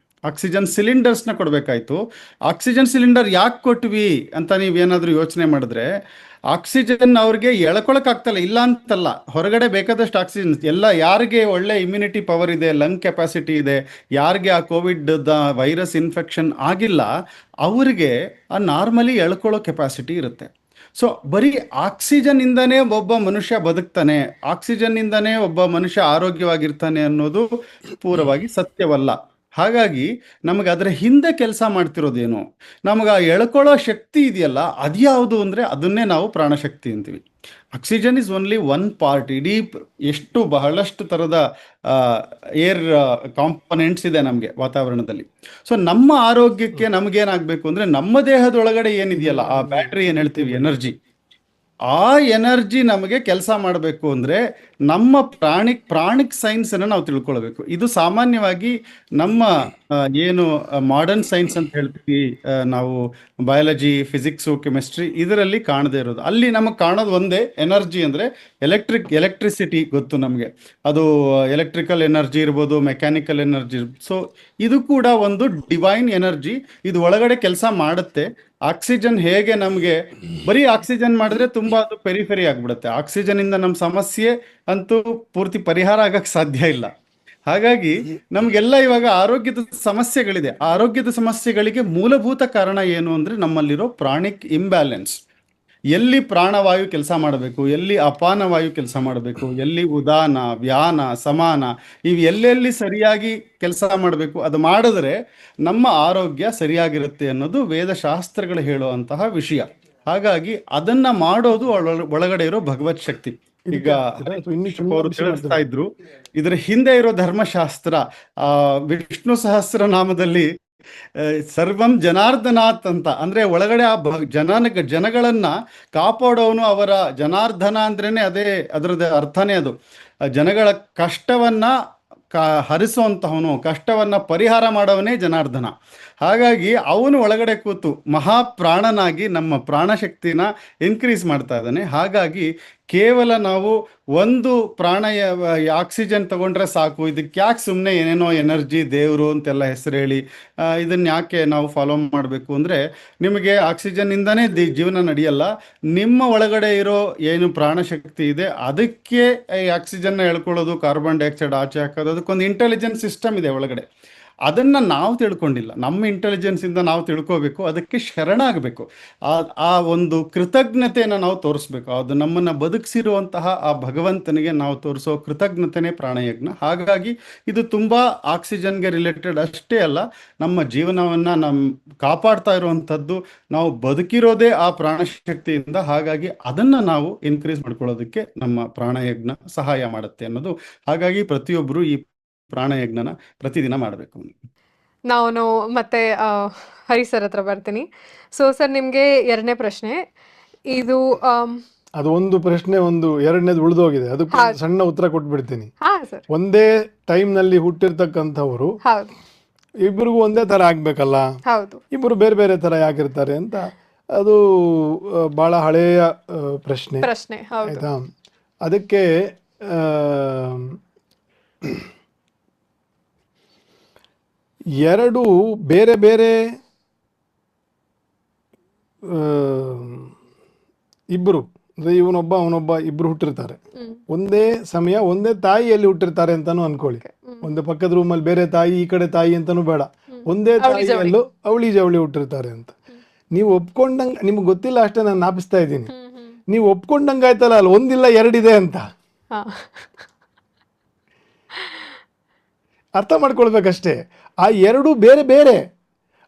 ಆಕ್ಸಿಜನ್ ಸಿಲಿಂಡರ್ಸ್ನ ಕೊಡಬೇಕಾಯ್ತು. ಆಕ್ಸಿಜನ್ ಸಿಲಿಂಡರ್ ಯಾಕೆ ಕೊಟ್ವಿ ಅಂತ ನೀವೇನಾದರೂ ಯೋಚನೆ ಮಾಡಿದ್ರೆ, ಆಕ್ಸಿಜನ್ ಅವ್ರಿಗೆ ಎಳ್ಕೊಳಕ್ಕಾಗ್ತಲ್ಲ, ಇಲ್ಲ ಅಂತಲ್ಲ, ಹೊರಗಡೆ ಬೇಕಾದಷ್ಟು ಆಕ್ಸಿಜನ್ ಎಲ್ಲ, ಯಾರಿಗೆ ಒಳ್ಳೆ ಇಮ್ಯುನಿಟಿ ಪವರ್ ಇದೆ, ಲಂಗ್ ಕೆಪಾಸಿಟಿ ಇದೆ, ಯಾರಿಗೆ ಆ ಕೋವಿಡ್ ವೈರಸ್ ಇನ್ಫೆಕ್ಷನ್ ಆಗಿಲ್ಲ, ಅವರಿಗೆ ಆ ನಾರ್ಮಲಿ ಎಳ್ಕೊಳ್ಳೋ ಕೆಪಾಸಿಟಿ ಇರುತ್ತೆ. ಸೊ ಬರೀ ಆಕ್ಸಿಜನ್ ಇಂದಾನೇ ಒಬ್ಬ ಮನುಷ್ಯ ಬದುಕ್ತಾನೆ, ಆಕ್ಸಿಜನ್ ಇಂದಾನೇ ಒಬ್ಬ ಮನುಷ್ಯ ಆರೋಗ್ಯವಾಗಿರ್ತಾನೆ ಅನ್ನೋದು ಪೂರ್ವವಾಗಿ ಸತ್ಯವಲ್ಲ. ಹಾಗಾಗಿ ನಮಗೆ ಅದರ ಹಿಂದೆ ಕೆಲಸ ಮಾಡ್ತಿರೋದೇನು, ನಮಗೆ ಆ ಎಳ್ಕೊಳ್ಳೋ ಶಕ್ತಿ ಇದೆಯಲ್ಲ, ಅದ್ಯಾವುದು ಅಂದರೆ ಅದನ್ನೇ ನಾವು ಪ್ರಾಣಶಕ್ತಿ ಅಂತೀವಿ. Oxygen is only one part. ಇಡೀ ಎಷ್ಟು ಬಹಳಷ್ಟು ಥರದ ಏರ್ ಕಾಂಪೊನೆಂಟ್ಸ್ ಇದೆ ನಮಗೆ ವಾತಾವರಣದಲ್ಲಿ. ಸೊ ನಮ್ಮ ಆರೋಗ್ಯಕ್ಕೆ ನಮಗೇನಾಗಬೇಕು ಅಂದರೆ, ನಮ್ಮ ದೇಹದೊಳಗಡೆ ಏನಿದೆಯಲ್ಲ ಆ ಬ್ಯಾಟ್ರಿ ಏನು ಹೇಳ್ತೀವಿ, ಎನರ್ಜಿ, ಆ ಎನರ್ಜಿ ನಮಗೆ ಕೆಲಸ ಮಾಡಬೇಕು ಅಂದರೆ ನಮ್ಮ ಪ್ರಾಣಿಕ್ ಸೈನ್ಸನ್ನು ನಾವು ತಿಳ್ಕೊಳ್ಬೇಕು. ಇದು ಸಾಮಾನ್ಯವಾಗಿ ನಮ್ಮ ಏನು ಮಾಡರ್ನ್ ಸೈನ್ಸ್ ಅಂತ ಹೇಳ್ತೀವಿ ನಾವು, ಬಯಾಲಜಿ, ಫಿಸಿಕ್ಸು, ಕೆಮಿಸ್ಟ್ರಿ, ಇದರಲ್ಲಿ ಕಾಣದೇ ಇರೋದು. ಅಲ್ಲಿ ನಮಗೆ ಕಾಣೋದು ಒಂದೇ, ಎನರ್ಜಿ ಅಂದರೆ ಎಲೆಕ್ಟ್ರಿಸಿಟಿ ಗೊತ್ತು ನಮಗೆ, ಅದು ಎಲೆಕ್ಟ್ರಿಕಲ್ ಎನರ್ಜಿ ಇರ್ಬೋದು, ಮೆಕ್ಯಾನಿಕಲ್ ಎನರ್ಜಿ ಇರ್ಬೋದು. ಸೊ ಇದು ಕೂಡ ಒಂದು ಡಿವೈನ್ ಎನರ್ಜಿ, ಇದು ಒಳಗಡೆ ಕೆಲಸ ಮಾಡುತ್ತೆ. ಆಕ್ಸಿಜನ್ ಹೇಗೆ ನಮಗೆ ಬರೀ ಆಕ್ಸಿಜನ್ ಮಾಡಿದ್ರೆ ತುಂಬಾ ಅದು ಪೆರಿಫೆರಿ ಆಗ್ಬಿಡುತ್ತೆ, ಆಕ್ಸಿಜನ್ ಇಂದ ನಮ್ಮ ಸಮಸ್ಯೆ ಅಂತೂ ಪೂರ್ತಿ ಪರಿಹಾರ ಆಗಕ್ಕೆ ಸಾಧ್ಯ ಇಲ್ಲ. ಹಾಗಾಗಿ ನಮಗೆಲ್ಲ ಇವಾಗ ಆರೋಗ್ಯದ ಸಮಸ್ಯೆಗಳಿದೆ. ಆ ಆರೋಗ್ಯದ ಸಮಸ್ಯೆಗಳಿಗೆ ಮೂಲಭೂತ ಕಾರಣ ಏನು ಅಂದ್ರೆ ನಮ್ಮಲ್ಲಿರೋ ಪ್ರಾಣಿಕ್ ಇಂಬ್ಯಾಲೆನ್ಸ್. ಎಲ್ಲಿ ಪ್ರಾಣವಾಯು ಕೆಲಸ ಮಾಡಬೇಕು, ಎಲ್ಲಿ ಅಪಾನ ವಾಯು ಕೆಲಸ ಮಾಡಬೇಕು, ಎಲ್ಲಿ ಉದಾನ, ವ್ಯಾನ, ಸಮಾನ, ಇವು ಎಲ್ಲೆಲ್ಲಿ ಸರಿಯಾಗಿ ಕೆಲಸ ಮಾಡಬೇಕು, ಅದು ಮಾಡಿದ್ರೆ ನಮ್ಮ ಆರೋಗ್ಯ ಸರಿಯಾಗಿರುತ್ತೆ ಅನ್ನೋದು ವೇದಶಾಸ್ತ್ರಗಳು ಹೇಳುವಂತಹ ವಿಷಯ. ಹಾಗಾಗಿ ಅದನ್ನ ಮಾಡೋದು ಒಳಗಡೆ ಇರೋ ಭಗವತ್ ಶಕ್ತಿ. ಈಗ ಅವರು ತಿಳಿಸ್ತಾ ಇದ್ರು, ಇದರ ಹಿಂದೆ ಇರೋ ಧರ್ಮಶಾಸ್ತ್ರ, ವಿಷ್ಣು ಸಹಸ್ರನಾಮದಲ್ಲಿ ಸರ್ವಂ ಜನಾರ್ದನಾಥ್ ಅಂತ, ಅಂದ್ರೆ ಒಳಗಡೆ ಆ ಜನಗಳನ್ನ ಕಾಪಾಡೋನು, ಅವರ ಜನಾರ್ದನ ಅಂದ್ರೇನೆ ಅದೇ, ಅದರದ ಅರ್ಥನೇ ಅದು, ಜನಗಳ ಕಷ್ಟವನ್ನ ಹರಿಸುವಂತಹವನು, ಕಷ್ಟವನ್ನ ಪರಿಹಾರ ಮಾಡೋವನೇ ಜನಾರ್ದನ. ಹಾಗಾಗಿ ಅವನು ಒಳಗಡೆ ಕೂತು ಮಹಾಪ್ರಾಣನಾಗಿ ನಮ್ಮ ಪ್ರಾಣಶಕ್ತಿನ ಇನ್ಕ್ರೀಸ್ ಮಾಡ್ತಾ ಇದ್ದಾನೆ. ಹಾಗಾಗಿ ಕೇವಲ ನಾವು ಒಂದು ಆಕ್ಸಿಜನ್ ತಗೊಂಡ್ರೆ ಸಾಕು, ಇದಕ್ಕೆ ಯಾಕೆ ಸುಮ್ಮನೆ ಏನೇನೋ ಎನರ್ಜಿ, ದೇವರು ಅಂತೆಲ್ಲ ಹೆಸರು ಹೇಳಿ ಇದನ್ನ ಯಾಕೆ ನಾವು ಫಾಲೋ ಮಾಡಬೇಕು ಅಂದರೆ, ನಿಮಗೆ ಆಕ್ಸಿಜನ್ ಇಂದಾನೇ ಜೀವನ ನಡೆಯಲ್ಲ. ನಿಮ್ಮ ಒಳಗಡೆ ಇರೋ ಏನು ಪ್ರಾಣಶಕ್ತಿ ಇದೆ ಅದಕ್ಕೆ ಈ ಆಕ್ಸಿಜನ್ನ ಎಳ್ಕೊಳ್ಳೋದು, ಕಾರ್ಬನ್ ಡೈಆಕ್ಸೈಡ್ ಆಚೆ ಹಾಕೋದು, ಅದಕ್ಕೊಂದು ಇಂಟೆಲಿಜೆನ್ಸ್ ಸಿಸ್ಟಮ್ ಇದೆ ಒಳಗಡೆ. ಅದನ್ನು ನಾವು ತಿಳ್ಕೊಂಡಿಲ್ಲ. ನಮ್ಮ ಇಂಟೆಲಿಜೆನ್ಸಿಂದ ನಾವು ತಿಳ್ಕೋಬೇಕು, ಅದಕ್ಕೆ ಶರಣಾಗಬೇಕು. ಆ ಆ ಒಂದು ಕೃತಜ್ಞತೆಯನ್ನು ನಾವು ತೋರಿಸ್ಬೇಕು. ಅದು ನಮ್ಮನ್ನು ಬದುಕಿಸಿರುವಂತಹ ಆ ಭಗವಂತನಿಗೆ ನಾವು ತೋರಿಸೋ ಕೃತಜ್ಞತೆನೇ ಪ್ರಾಣಯಜ್ಞ. ಹಾಗಾಗಿ ಇದು ತುಂಬ ಆಕ್ಸಿಜನ್ಗೆ ರಿಲೇಟೆಡ್ ಅಷ್ಟೇ ಅಲ್ಲ, ನಮ್ಮ ಜೀವನವನ್ನು ಕಾಪಾಡ್ತಾ ಇರುವಂಥದ್ದು ನಾವು ಬದುಕಿರೋದೇ ಆ ಪ್ರಾಣಶಕ್ತಿಯಿಂದ. ಹಾಗಾಗಿ ಅದನ್ನು ನಾವು ಇನ್ಕ್ರೀಸ್ ಮಾಡ್ಕೊಳ್ಳೋದಕ್ಕೆ ನಮ್ಮ ಪ್ರಾಣಯಜ್ಞ ಸಹಾಯ ಮಾಡುತ್ತೆ ಅನ್ನೋದು. ಹಾಗಾಗಿ ಪ್ರತಿಯೊಬ್ಬರು ಈ ಪ್ರಾಣಯಜ್ಞನ ಪ್ರತಿದಿನ ಮಾಡಬೇಕು. ನಾನು ಮತ್ತೆ ಹರಿ ಸರ್ ಹತ್ರ ಬರ್ತೀನಿ. ಸೊ ಸರ್, ನಿಮಗೆ ಎರಡನೇ ಪ್ರಶ್ನೆ ಇದು. ಅದು ಒಂದು ಪ್ರಶ್ನೆ, ಒಂದು ಎರಡನೇದು ಉಳಿದೋಗಿದೆ, ಅದಕ್ಕೆ ಒಂದು ಸಣ್ಣ ಉತ್ತರ ಕೊಟ್ಬಿಡ್ತೀನಿ. ಹಾ ಸರ್. ಒಂದೇ ಟೈಮ್ನಲ್ಲಿ ಹುಟ್ಟಿರ್ತಕ್ಕಂಥವ್ರು ಹೌದು ಇಬ್ಬರಿಗೂ ಒಂದೇ ಥರ ಆಗಬೇಕಲ್ಲ, ಹೌದು. ಇಬ್ಬರು ಬೇರೆ ಬೇರೆ ಥರ ಯಾಕಿರ್ತಾರೆ ಅಂತ. ಅದು ಭಾಳ ಹಳೆಯ ಪ್ರಶ್ನೆ, ಹೌದು. ಆಯಿತಾ. ಅದಕ್ಕೆ ಎರಡು ಬೇರೆ ಬೇರೆ ಇಬ್ಬರು, ಅಂದರೆ ಇವನೊಬ್ಬ ಅವನೊಬ್ಬ ಇಬ್ಬರು ಹುಟ್ಟಿರ್ತಾರೆ, ಒಂದೇ ಸಮಯ ಒಂದೇ ತಾಯಿಯಲ್ಲಿ ಹುಟ್ಟಿರ್ತಾರೆ ಅಂತಾನು ಅನ್ಕೊಳ್ಳಿ. ಒಂದು ಪಕ್ಕದ ರೂಮಲ್ಲಿ ಬೇರೆ ತಾಯಿ, ಈ ಕಡೆ ತಾಯಿ ಅಂತಾನು ಬೇಡ, ಒಂದೇ ತಾಯಿಯಲ್ಲೂ ಅವಳಿ ಜವಳಿ ಹುಟ್ಟಿರ್ತಾರೆ ಅಂತ ನೀವು ಒಪ್ಕೊಂಡಂಗೆ, ನಿಮ್ಗೆ ಗೊತ್ತಿಲ್ಲ ಅಷ್ಟೇ, ನಾನು ನಾಪಿಸ್ತಾ ಇದ್ದೀನಿ. ನೀವು ಒಪ್ಕೊಂಡಂಗೆ ಆಯ್ತಲ್ಲ, ಅಲ್ಲಿ ಒಂದಿಲ್ಲ ಎರಡಿದೆ ಅಂತ ಅರ್ಥ ಮಾಡ್ಕೊಳ್ಬೇಕಷ್ಟೇ. ಆ ಎರಡು ಬೇರೆ ಬೇರೆ,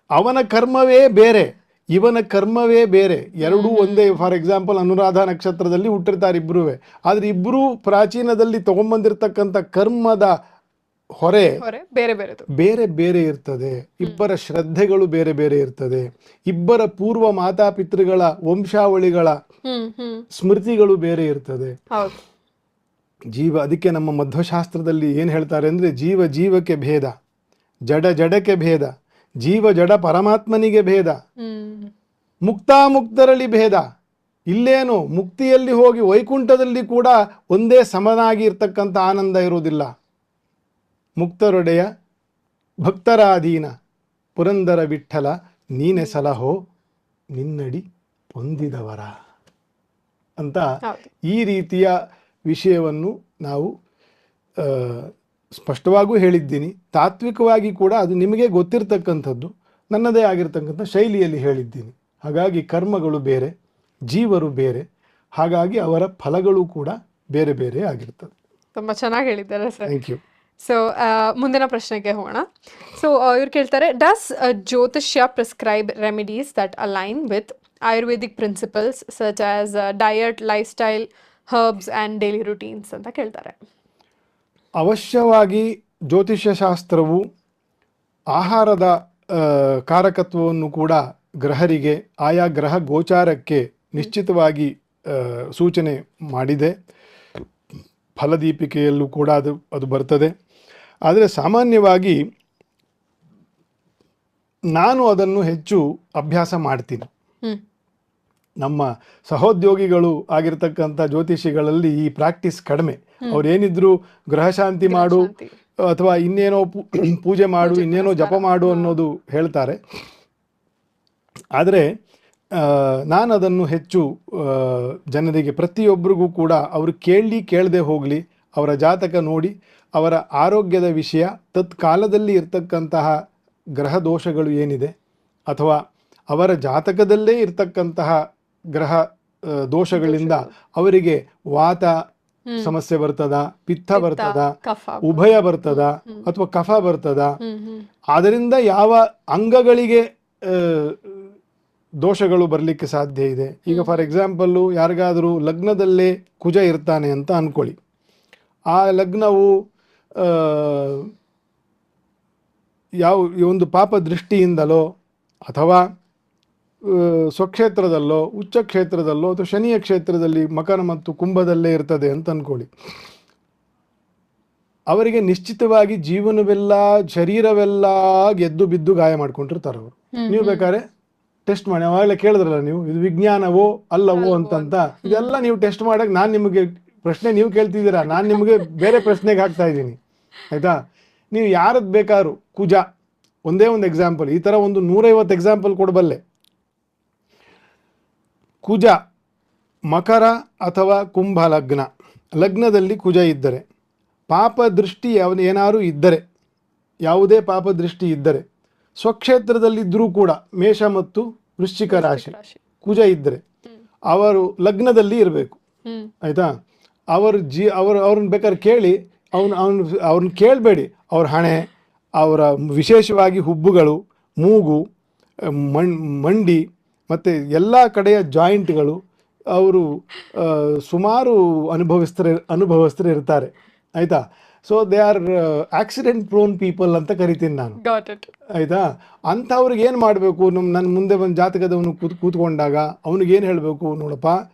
ಅವನ ಕರ್ಮವೇ ಬೇರೆ, ಇವನ ಕರ್ಮವೇ ಬೇರೆ, ಎರಡೂ ಒಂದೇ. ಫಾರ್ ಎಕ್ಸಾಂಪಲ್, ಅನುರಾಧ ನಕ್ಷತ್ರದಲ್ಲಿ ಹುಟ್ಟಿರ್ತಾರೆ ಇಬ್ಬರೂ, ಆದರೆ ಇಬ್ಬರೂ ಪ್ರಾಚೀನದಲ್ಲಿ ತಗೊಂಬಂದಿರ್ತಕ್ಕಂಥ ಕರ್ಮದ ಹೊರೆ ಬೇರೆ ಬೇರೆ ಇರ್ತದೆ. ಇಬ್ಬರ ಶ್ರದ್ಧೆಗಳು ಬೇರೆ ಬೇರೆ ಇರ್ತದೆ. ಇಬ್ಬರ ಪೂರ್ವ ಮಾತಾಪಿತೃಗಳ ವಂಶಾವಳಿಗಳ ಸ್ಮೃತಿಗಳು ಬೇರೆ ಇರ್ತದೆ. ಜೀವ, ಅದಕ್ಕೆ ನಮ್ಮ ಮಧ್ವಶಾಸ್ತ್ರದಲ್ಲಿ ಏನು ಹೇಳ್ತಾರೆ ಅಂದರೆ, ಜೀವ ಜೀವಕ್ಕೆ ಭೇದ, ಜಡ ಜಡಕ್ಕೆ ಭೇದ, ಜೀವ ಜಡ ಪರಮಾತ್ಮನಿಗೆ ಭೇದ, ಮುಕ್ತಾಮುಕ್ತರಲ್ಲಿ ಭೇದ. ಇಲ್ಲೇನು ಮುಕ್ತಿಯಲ್ಲಿ ಹೋಗಿ ವೈಕುಂಠದಲ್ಲಿ ಕೂಡ ಒಂದೇ ಸಮನಾಗಿ ಇರ್ತಕ್ಕಂಥ ಆನಂದ ಇರುವುದಿಲ್ಲ. ಮುಕ್ತರೊಡೆಯ ಭಕ್ತರಾಧೀನ ಪುರಂದರ ವಿಠಲ ನೀನೆ ಸಲಹೋ ನಿನ್ನಡಿ ಹೊಂದಿದವರ ಅಂತ ಈ ರೀತಿಯ ವಿಷಯವನ್ನು ನಾವು ಸ್ಪಷ್ಟವಾಗೂ ಹೇಳಿದ್ದೀನಿ. ತಾತ್ವಿಕವಾಗಿ ಕೂಡ ಅದು ನಿಮಗೆ ಗೊತ್ತಿರ್ತಕ್ಕಂಥದ್ದು, ನನ್ನದೇ ಆಗಿರ್ತಕ್ಕಂಥ ಶೈಲಿಯಲ್ಲಿ ಹೇಳಿದ್ದೀನಿ. ಹಾಗಾಗಿ ಕರ್ಮಗಳು ಬೇರೆ, ಜೀವರು ಬೇರೆ, ಹಾಗಾಗಿ ಅವರ ಫಲಗಳು ಕೂಡ ಬೇರೆ ಬೇರೆ ಆಗಿರ್ತದೆ. ತುಂಬ ಚೆನ್ನಾಗಿ ಹೇಳಿದ್ದಾರೆ ಸರ್. Thank you. ಸೊ ಮುಂದಿನ ಪ್ರಶ್ನೆಗೆ ಹೋಗೋಣ. ಸೊ ಇವ್ರು ಕೇಳ್ತಾರೆ, ಡಸ್ ಜ್ಯೋತಿಷ್ಯ prescribe remedies that align with Ayurvedic principles such as diet, life style, herbs and daily routines ಅಂತ ಕೇಳ್ತಾರೆ. ಅವಶ್ಯವಾಗಿ ಜ್ಯೋತಿಷ್ಯ ಶಾಸ್ತ್ರವು ಆಹಾರದ ಕಾರಕತ್ವವನ್ನು ಕೂಡ ಗ್ರಹರಿಗೆ, ಆಯಾ ಗ್ರಹ ಗೋಚಾರಕ್ಕೆ ನಿಶ್ಚಿತವಾಗಿ ಸೂಚನೆ ಮಾಡಿದೆ. ಫಲದೀಪಿಕೆಯಲ್ಲೂ ಕೂಡ ಅದು ಬರ್ತದೆ. ಆದರೆ ಸಾಮಾನ್ಯವಾಗಿ ನಾನು ಅದನ್ನು ಹೆಚ್ಚು ಅಭ್ಯಾಸ ಮಾಡ್ತೀನಿ. ನಮ್ಮ ಸಹೋದ್ಯೋಗಿಗಳು ಆಗಿರ್ತಕ್ಕಂಥ ಜ್ಯೋತಿಷಿಗಳಲ್ಲಿ ಈ ಪ್ರಾಕ್ಟೀಸ್ ಕಡಿಮೆ. ಅವ್ರೇನಿದ್ರು ಗ್ರಹಶಾಂತಿ ಮಾಡು ಅಥವಾ ಇನ್ನೇನೋ ಪೂಜೆ ಮಾಡು, ಇನ್ನೇನೋ ಜಪ ಮಾಡು ಅನ್ನೋದು ಹೇಳ್ತಾರೆ. ಆದರೆ ನಾನು ಅದನ್ನು ಹೆಚ್ಚು ಜನರಿಗೆ, ಪ್ರತಿಯೊಬ್ಬರಿಗೂ ಕೂಡ ಅವರು ಕೇಳದೆ ಹೋಗಲಿ, ಅವರ ಜಾತಕ ನೋಡಿ ಅವರ ಆರೋಗ್ಯದ ವಿಷಯ, ತತ್ಕಾಲದಲ್ಲಿ ಇರ್ತಕ್ಕಂತಹ ಗ್ರಹ ದೋಷಗಳು ಏನಿದೆ ಅಥವಾ ಅವರ ಜಾತಕದಲ್ಲೇ ಇರ್ತಕ್ಕಂತಹ ಗ್ರಹ ದೋಷಗಳಿಂದ ಅವರಿಗೆ ವಾತ ಸಮಸ್ಯೆ ಬರ್ತದ, ಪಿತ್ತ ಬರ್ತದ, ಉಭಯ ಬರ್ತದ ಅಥವಾ ಕಫ ಬರ್ತದ, ಅದರಿಂದ ಯಾವ ಅಂಗಗಳಿಗೆ ದೋಷಗಳು ಬರಲಿಕ್ಕೆ ಸಾಧ್ಯ ಇದೆ. ಈಗ ಫಾರ್ ಎಕ್ಸಾಂಪಲ್ಲು, ಯಾರಿಗಾದರೂ ಲಗ್ನದಲ್ಲೇ ಕುಜ ಇರ್ತಾನೆ ಅಂತ ಅಂದ್ಕೊಳ್ಳಿ. ಆ ಲಗ್ನವು ಒಂದು ಪಾಪ ದೃಷ್ಟಿಯಿಂದಲೋ ಅಥವಾ ಸ್ವಕ್ಷೇತ್ರದಲ್ಲೋ, ಉಚ್ಚ ಕ್ಷೇತ್ರದಲ್ಲೋ ಅಥವಾ ಶನಿಯ ಕ್ಷೇತ್ರದಲ್ಲಿ ಮಕರ ಮತ್ತು ಕುಂಭದಲ್ಲೇ ಇರ್ತದೆ ಅಂತ ಅಂದ್ಕೊಳ್ಳಿ. ಅವರಿಗೆ ನಿಶ್ಚಿತವಾಗಿ ಜೀವನವೆಲ್ಲ, ಶರೀರವೆಲ್ಲ ಗೆದ್ದು ಬಿದ್ದು ಗಾಯ ಮಾಡ್ಕೊಂಡಿರ್ತಾರೆ ಅವರು. ನೀವು ಬೇಕಾದ್ರೆ ಟೆಸ್ಟ್ ಮಾಡಿ, ಅವಾಗಲೇ ಕೇಳಿದ್ರಲ್ಲ ನೀವು, ಇದು ವಿಜ್ಞಾನವೋ ಅಲ್ಲವೋ ಅಂತಂತ. ಇದೆಲ್ಲ ನೀವು ಟೆಸ್ಟ್ ಮಾಡಕ್ಕೆ ನಾನು ನಿಮಗೆ ಪ್ರಶ್ನೆ ನೀವು ಕೇಳ್ತಿದ್ದೀರಾ, ನಾನು ನಿಮಗೆ ಬೇರೆ ಪ್ರಶ್ನೆಗೆ ಹಾಕ್ತಾ ಇದ್ದೀನಿ, ಆಯಿತಾ. ನೀವು ಯಾರದ್ದು ಬೇಕಾದ್ರೂ, ಕುಜ ಒಂದೇ ಒಂದು ಎಕ್ಸಾಂಪಲ್, ಈ ಥರ ಒಂದು 150 ಎಕ್ಸಾಂಪಲ್ ಕೊಡಬಲ್ಲೆ. ಕುಜ ಮಕರ ಅಥವಾ ಕುಂಭ ಲಗ್ನದಲ್ಲಿ ಕುಜ ಇದ್ದರೆ, ಪಾಪ ದೃಷ್ಟಿ ಏನಾದರೂ ಇದ್ದರೆ, ಯಾವುದೇ ಪಾಪದೃಷ್ಟಿ ಇದ್ದರೆ, ಸ್ವಕ್ಷೇತ್ರದಲ್ಲಿದ್ದರೂ ಕೂಡ ಮೇಷ ಮತ್ತು ವೃಶ್ಚಿಕ ರಾಶಿ ರಾಶಿ. ಕುಜ ಇದ್ದರೆ ಅವರು ಲಗ್ನದಲ್ಲಿ ಇರಬೇಕು. ಹ್ಮ್ ಆಯಿತಾ? ಅವ್ರನ್ನ ಬೇಕಾದ್ರೆ ಕೇಳಿ, ಅವ್ರನ್ನ ಕೇಳಬೇಡಿ. ಅವ್ರ ಹಣೆ, ಅವರ ವಿಶೇಷವಾಗಿ ಹುಬ್ಬುಗಳು, ಮೂಗು, ಮಂಡಿ ಮತ್ತು ಎಲ್ಲ ಕಡೆಯ ಜಾಯಿಂಟ್ಗಳು ಅವರು ಸುಮಾರು ಅನುಭವಸ್ಥರು ಇರ್ತಾರೆ. ಆಯಿತಾ? So they are accident prone people ಅಂತ ಕರಿತೀನಿ ನಾನು. Got it. ಆಯಿತಾ? ಅಂಥವ್ರಿಗೆ ಏನು ಮಾಡಬೇಕು? ನನ್ನ ಮುಂದೆ ಒಂದು ಜಾತಕದವನು ಕೂತ್ಕೊಂಡಾಗ ಅವನಿಗೇನು ಹೇಳಬೇಕು? ನೋಡಪ್ಪ,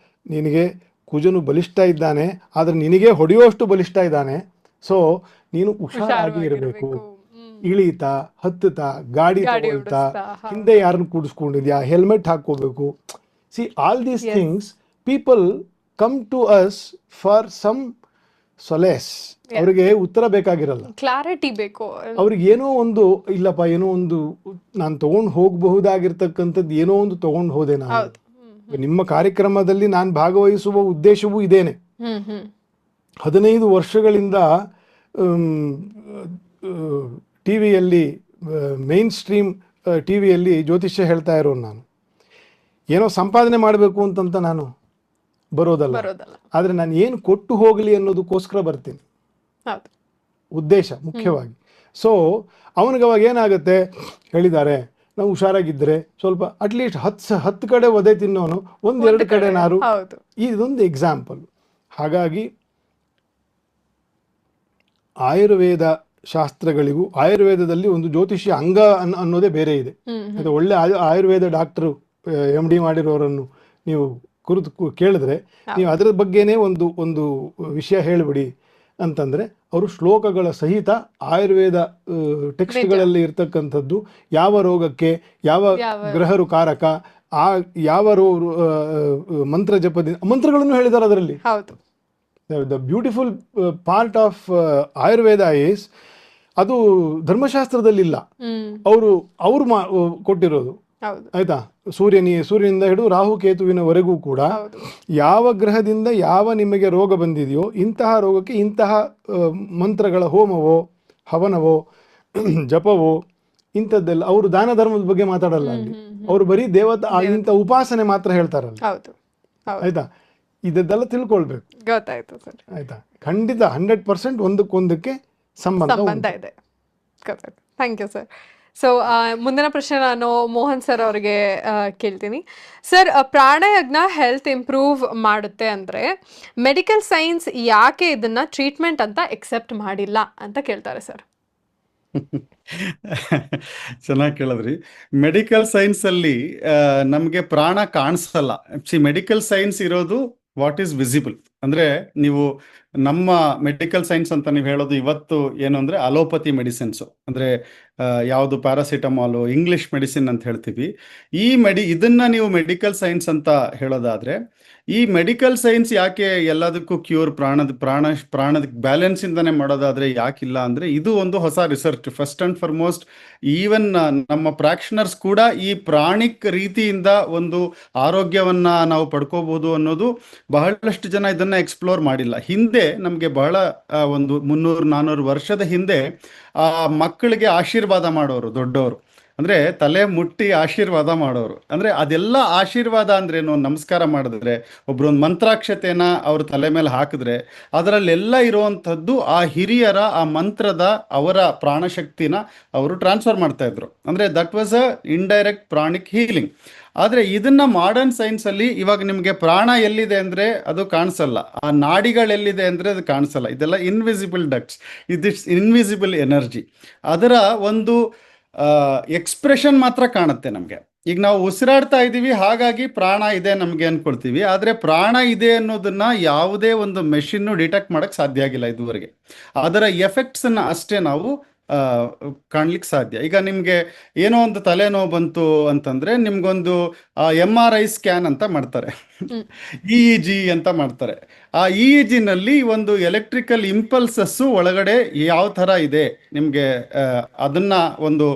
ನಿನಗೆ ಕುಜನು ಬಲಿಷ್ಠ ಇದ್ದಾನೆ, ಆದರೆ ನಿನಗೆ ಹೊಡೆಯುವಷ್ಟು ಬಲಿಷ್ಠ ಇದ್ದಾನೆ. ಸೊ ನೀನು ಹುಷಾರಾಗಿ ಇರಬೇಕು. ಇಳೀತಾ, ಹತ್ತುತ್ತಾ, ಗಾಡಿ ತಗೊಳ್ತಾ, ಹಿಂದೆ ಯಾರನ್ನು ಕೂಡಿಸ್ಕೊಂಡಿದ್ಯಾ, ಹೆಲ್ಮೆಟ್ ಹಾಕೋಬೇಕು. See, all these things people come to us for some solace. ಅವ್ರಿಗೆ ಉತ್ತರ ಬೇಕಾಗಿರಲ್ಲ, ಕ್ಲಾರಿಟಿ ಬೇಕು. ಅವ್ರಿಗೆ ಏನೋ ಒಂದು, ಇಲ್ಲಪ್ಪ ಏನೋ ಒಂದು ನಾನು ತಗೊಂಡು ಹೋಗಬಹುದಾಗಿರ್ತಕ್ಕಂಥದ್ದು ಏನೋ ಒಂದು ತಗೊಂಡು ಹೋದೆ ನಾನು. ನಿಮ್ಮ ಕಾರ್ಯಕ್ರಮದಲ್ಲಿ ನಾನು ಭಾಗವಹಿಸುವ ಉದ್ದೇಶವೂ ಇದೇನೆ. 15 ವರ್ಷಗಳಿಂದ ಟಿವಿಯಲ್ಲಿ, ಮೇನ್ ಸ್ಟ್ರೀಮ್ ಟಿವಿಯಲ್ಲಿ ಜ್ಯೋತಿಷ್ಯ ಹೇಳ್ತಾ ಇರೋನು ನಾನು. ಏನೋ ಸಂಪಾದನೆ ಮಾಡಬೇಕು ಅಂತಂತ ನಾನು ಬರೋದಲ್ಲ, ಆದರೆ ನಾನು ಏನು ಕೊಟ್ಟು ಹೋಗಲಿ ಅನ್ನೋದಕ್ಕೋಸ್ಕರ ಬರ್ತೀನಿ. ಉದ್ದೇಶ ಮುಖ್ಯವಾಗಿ. ಸೊ ಅವನಿಗೆ ಅವಾಗ ಏನಾಗುತ್ತೆ, ಹೇಳಿದ್ದಾರೆ ನಾವು ಹುಷಾರಾಗಿದ್ದರೆ ಸ್ವಲ್ಪ ಅಟ್ಲೀಸ್ಟ್ 10 ಕಡೆ ಒದೆ ತಿನ್ನೋನು 1-2 ಕಡೆನಾರು. ಇದೊಂದು ಎಕ್ಸಾಂಪಲ್. ಹಾಗಾಗಿ ಆಯುರ್ವೇದ ಶಾಸ್ತ್ರಗಳಿಗೂ, ಆಯುರ್ವೇದದಲ್ಲಿ ಒಂದು ಜ್ಯೋತಿಷ್ಯ ಅಂಗ ಅನ್ನೋದೇ ಬೇರೆ ಇದೆ. ಅದು ಒಳ್ಳೆ ಆಯುರ್ವೇದ ಡಾಕ್ಟರು MD ಮಾಡಿರೋರನ್ನು ನೀವು ಕೇಳಿದ್ರೆ, ನೀವು ಅದರ ಬಗ್ಗೆನೇ ಒಂದು ವಿಷಯ ಹೇಳಿಬಿಡಿ ಅಂತಂದರೆ, ಅವರು ಶ್ಲೋಕಗಳ ಸಹಿತ ಆಯುರ್ವೇದ ಟೆಕ್ಸ್ಟ್ಗಳಲ್ಲಿ ಇರ್ತಕ್ಕಂಥದ್ದು, ಯಾವ ರೋಗಕ್ಕೆ ಯಾವ ಗ್ರಹರು ಕಾರಕ, ಆ ಯಾವ ಮಂತ್ರ ಜಪದಿಂದ ಮಂತ್ರಗಳನ್ನು ಹೇಳಿದ್ದಾರೆ ಅದರಲ್ಲಿ. The beautiful part of Ayurveda is, ಅದು ಧರ್ಮಶಾಸ್ತ್ರದಲ್ಲಿಲ್ಲ, ಅವರು ಕೊಟ್ಟಿರೋದು. ಆಯ್ತಾ? ಸೂರ್ಯನಿಂದ ಹಿಡಿದು ರಾಹು ಕೇತುವಿನವರೆಗೂ ಕೂಡ ಯಾವ ಗ್ರಹದಿಂದ ಯಾವ ನಿಮಗೆ ರೋಗ ಬಂದಿದೆಯೋ ಇಂತಹ ರೋಗಕ್ಕೆ ಇಂತಹ ಮಂತ್ರಗಳ ಹೋಮವೋ ಹವನವೋ ಜಪವೋ ಇಂಥದ್ದೆಲ್ಲ. ಅವರು ದಾನ ಧರ್ಮದ ಬಗ್ಗೆ ಮಾತಾಡಲ್ಲ ಅಲ್ಲಿ, ಅವರು ಬರೀ ದೇವತಾ ಇಂಥ ಉಪಾಸನೆ ಮಾತ್ರ ಹೇಳ್ತಾರಲ್ಲ. ಆಯ್ತಾ? ಇದೆಲ್ಲ ತಿಳ್ಕೊಳ್ಬೇಕು. ಗೊತ್ತಾಯ್ತು ಸರ್. ಆಯ್ತಾ? ಖಂಡಿತ 100% ಒಂದಕ್ಕೊಂದಕ್ಕೆ ಸಂಬಂಧ ಇದೆ. Thank you sir. ಸೊ ಮುಂದಿನ ಪ್ರಶ್ನೆ ನಾನು ಮೋಹನ್ ಸರ್ ಅವರಿಗೆ ಕೇಳ್ತೀನಿ. ಸರ್, ಪ್ರಾಣಯಜ್ಞ ಹೆಲ್ತ್ ಇಂಪ್ರೂವ್ ಮಾಡುತ್ತೆ ಅಂದರೆ ಮೆಡಿಕಲ್ ಸೈನ್ಸ್ ಯಾಕೆ ಇದನ್ನ ಟ್ರೀಟ್ಮೆಂಟ್ ಅಂತ ಎಕ್ಸೆಪ್ಟ್ ಮಾಡಿಲ್ಲ ಅಂತ ಕೇಳ್ತಾರೆ ಸರ್. ಚೆನ್ನಾಗಿ ಕೇಳಿದ್ರಿ. ಮೆಡಿಕಲ್ ಸೈನ್ಸ್ ಅಲ್ಲಿ ನಮಗೆ ಪ್ರಾಣ ಕಾಣಿಸಲ್ಲ. ಮೆಡಿಕಲ್ ಸೈನ್ಸ್ ಇರೋದು ವಾಟ್ ಈಸ್ ವಿಸಿಬಲ್. ಅಂದ್ರೆ ನೀವು ನಮ್ಮ ಮೆಡಿಕಲ್ ಸೈನ್ಸ್ ಅಂತ ನೀವು ಹೇಳೋದು ಇವತ್ತು ಏನು ಅಂದ್ರೆ ಅಲೋಪತಿ ಮೆಡಿಸಿನ್ಸು, ಅಂದ್ರೆ ಯಾವುದು ಪ್ಯಾರಾಸಿಟಮಾಲು, ಇಂಗ್ಲಿಷ್ ಮೆಡಿಸಿನ್ ಅಂತ ಹೇಳ್ತೀವಿ. ಇದನ್ನ ನೀವು ಮೆಡಿಕಲ್ ಸೈನ್ಸ್ ಅಂತ ಹೇಳೋದಾದ್ರೆ, ಈ ಮೆಡಿಕಲ್ ಸೈನ್ಸ್ ಯಾಕೆ ಎಲ್ಲದಕ್ಕೂ ಕ್ಯೂರ್, ಪ್ರಾಣದ ಬ್ಯಾಲೆನ್ಸ್ ಇಂದಾನೆ ಮಾಡೋದಾದ್ರೆ ಯಾಕಿಲ್ಲ ಅಂದ್ರೆ, ಇದು ಒಂದು ಹೊಸ research. First and foremost even ನಮ್ಮ ಪ್ರಾಕ್ಷನರ್ಸ್ ಕೂಡ ಈ ಪ್ರಾಣಿಕ್ ರೀತಿಯಿಂದ ಒಂದು ಆರೋಗ್ಯವನ್ನ ನಾವು ಪಡ್ಕೋಬಹುದು ಅನ್ನೋದು ಬಹಳಷ್ಟು ಜನ ಇದನ್ನ ಎಕ್ಸ್ಪ್ಲೋರ್ ಮಾಡಿಲ್ಲ. ಹಿಂದೆ ನಮಗೆ ಬಹಳ ಒಂದು 300-400 ವರ್ಷದ ಹಿಂದೆ ಆ ಮಕ್ಕಳಿಗೆ ಆಶೀರ್ವಾದ ಮಾಡೋರು ದೊಡ್ಡವರು, ಅಂದ್ರೆ ತಲೆ ಮುಟ್ಟಿ ಆಶೀರ್ವಾದ ಮಾಡೋರು. ಅಂದ್ರೆ ಅದೆಲ್ಲ ಆಶೀರ್ವಾದ ಅಂದ್ರೇನು, ನಮಸ್ಕಾರ ಮಾಡಿದ್ರೆ ಒಬ್ರೊಂದು ಮಂತ್ರಾಕ್ಷತೆನ ಅವ್ರ ತಲೆ ಮೇಲೆ ಹಾಕಿದ್ರೆ ಅದರಲ್ಲೆಲ್ಲ ಇರುವಂಥದ್ದು ಆ ಹಿರಿಯರ ಆ ಮಂತ್ರದ ಅವರ ಪ್ರಾಣಶಕ್ತಿನ ಅವರು ಟ್ರಾನ್ಸ್ಫರ್ ಮಾಡ್ತಾ ಇದ್ರು. ಅಂದ್ರೆ that was a indirect pranic healing. ಆದರೆ ಇದನ್ನ ಮಾಡರ್ನ್ ಸೈನ್ಸಲ್ಲಿ ಇವಾಗ ನಿಮಗೆ ಪ್ರಾಣ ಎಲ್ಲಿದೆ ಅಂದರೆ ಅದು ಕಾಣಿಸಲ್ಲ, ಆ ನಾಡಿಗಳೆಲ್ಲಿದೆ ಅಂದರೆ ಅದು ಕಾಣಿಸಲ್ಲ. ಇದೆಲ್ಲ ಇನ್ವಿಸಿಬಲ್ ಡಕ್ಟ್ಸ್, ಇದಿಟ್ಸ್ ಇನ್ವಿಸಿಬಲ್ ಎನರ್ಜಿ. ಅದರ ಒಂದು ಎಕ್ಸ್ಪ್ರೆಷನ್ ಮಾತ್ರ ಕಾಣುತ್ತೆ ನಮಗೆ. ಈಗ ನಾವು ಉಸಿರಾಡ್ತಾ ಇದ್ದೀವಿ, ಹಾಗಾಗಿ ಪ್ರಾಣ ಇದೆ ನಮಗೆ ಅನ್ಕೊಳ್ತೀವಿ. ಆದರೆ ಪ್ರಾಣ ಇದೆ ಅನ್ನೋದನ್ನ ಯಾವುದೇ ಒಂದು ಮೆಷಿನ್ನು ಡಿಟೆಕ್ಟ್ ಮಾಡೋಕ್ಕೆ ಸಾಧ್ಯ ಆಗಿಲ್ಲ ಇದುವರೆಗೆ. ಅದರ ಎಫೆಕ್ಟ್ಸನ್ನು ಅಷ್ಟೇ ನಾವು ಕಾಣ್ಲಿಕ್ಕೆ ಸಾಧ್ಯ. ಈಗ ನಿಮಗೆ ಏನೋ ಒಂದು ತಲೆನೋವು ಬಂತು ಅಂತಂದ್ರೆ ನಿಮ್ಗೊಂದು MRI ಸ್ಕ್ಯಾನ್ ಅಂತ ಮಾಡ್ತಾರೆ, EEG ಅಂತ ಮಾಡ್ತಾರೆ. ಆ EEG ನಲ್ಲಿ ಒಂದು ಎಲೆಕ್ಟ್ರಿಕಲ್ ಇಂಪಲ್ಸಸ್ಸು ಒಳಗಡೆ ಯಾವ ಥರ ಇದೆ ನಿಮಗೆ ಅದನ್ನ ಒಂದು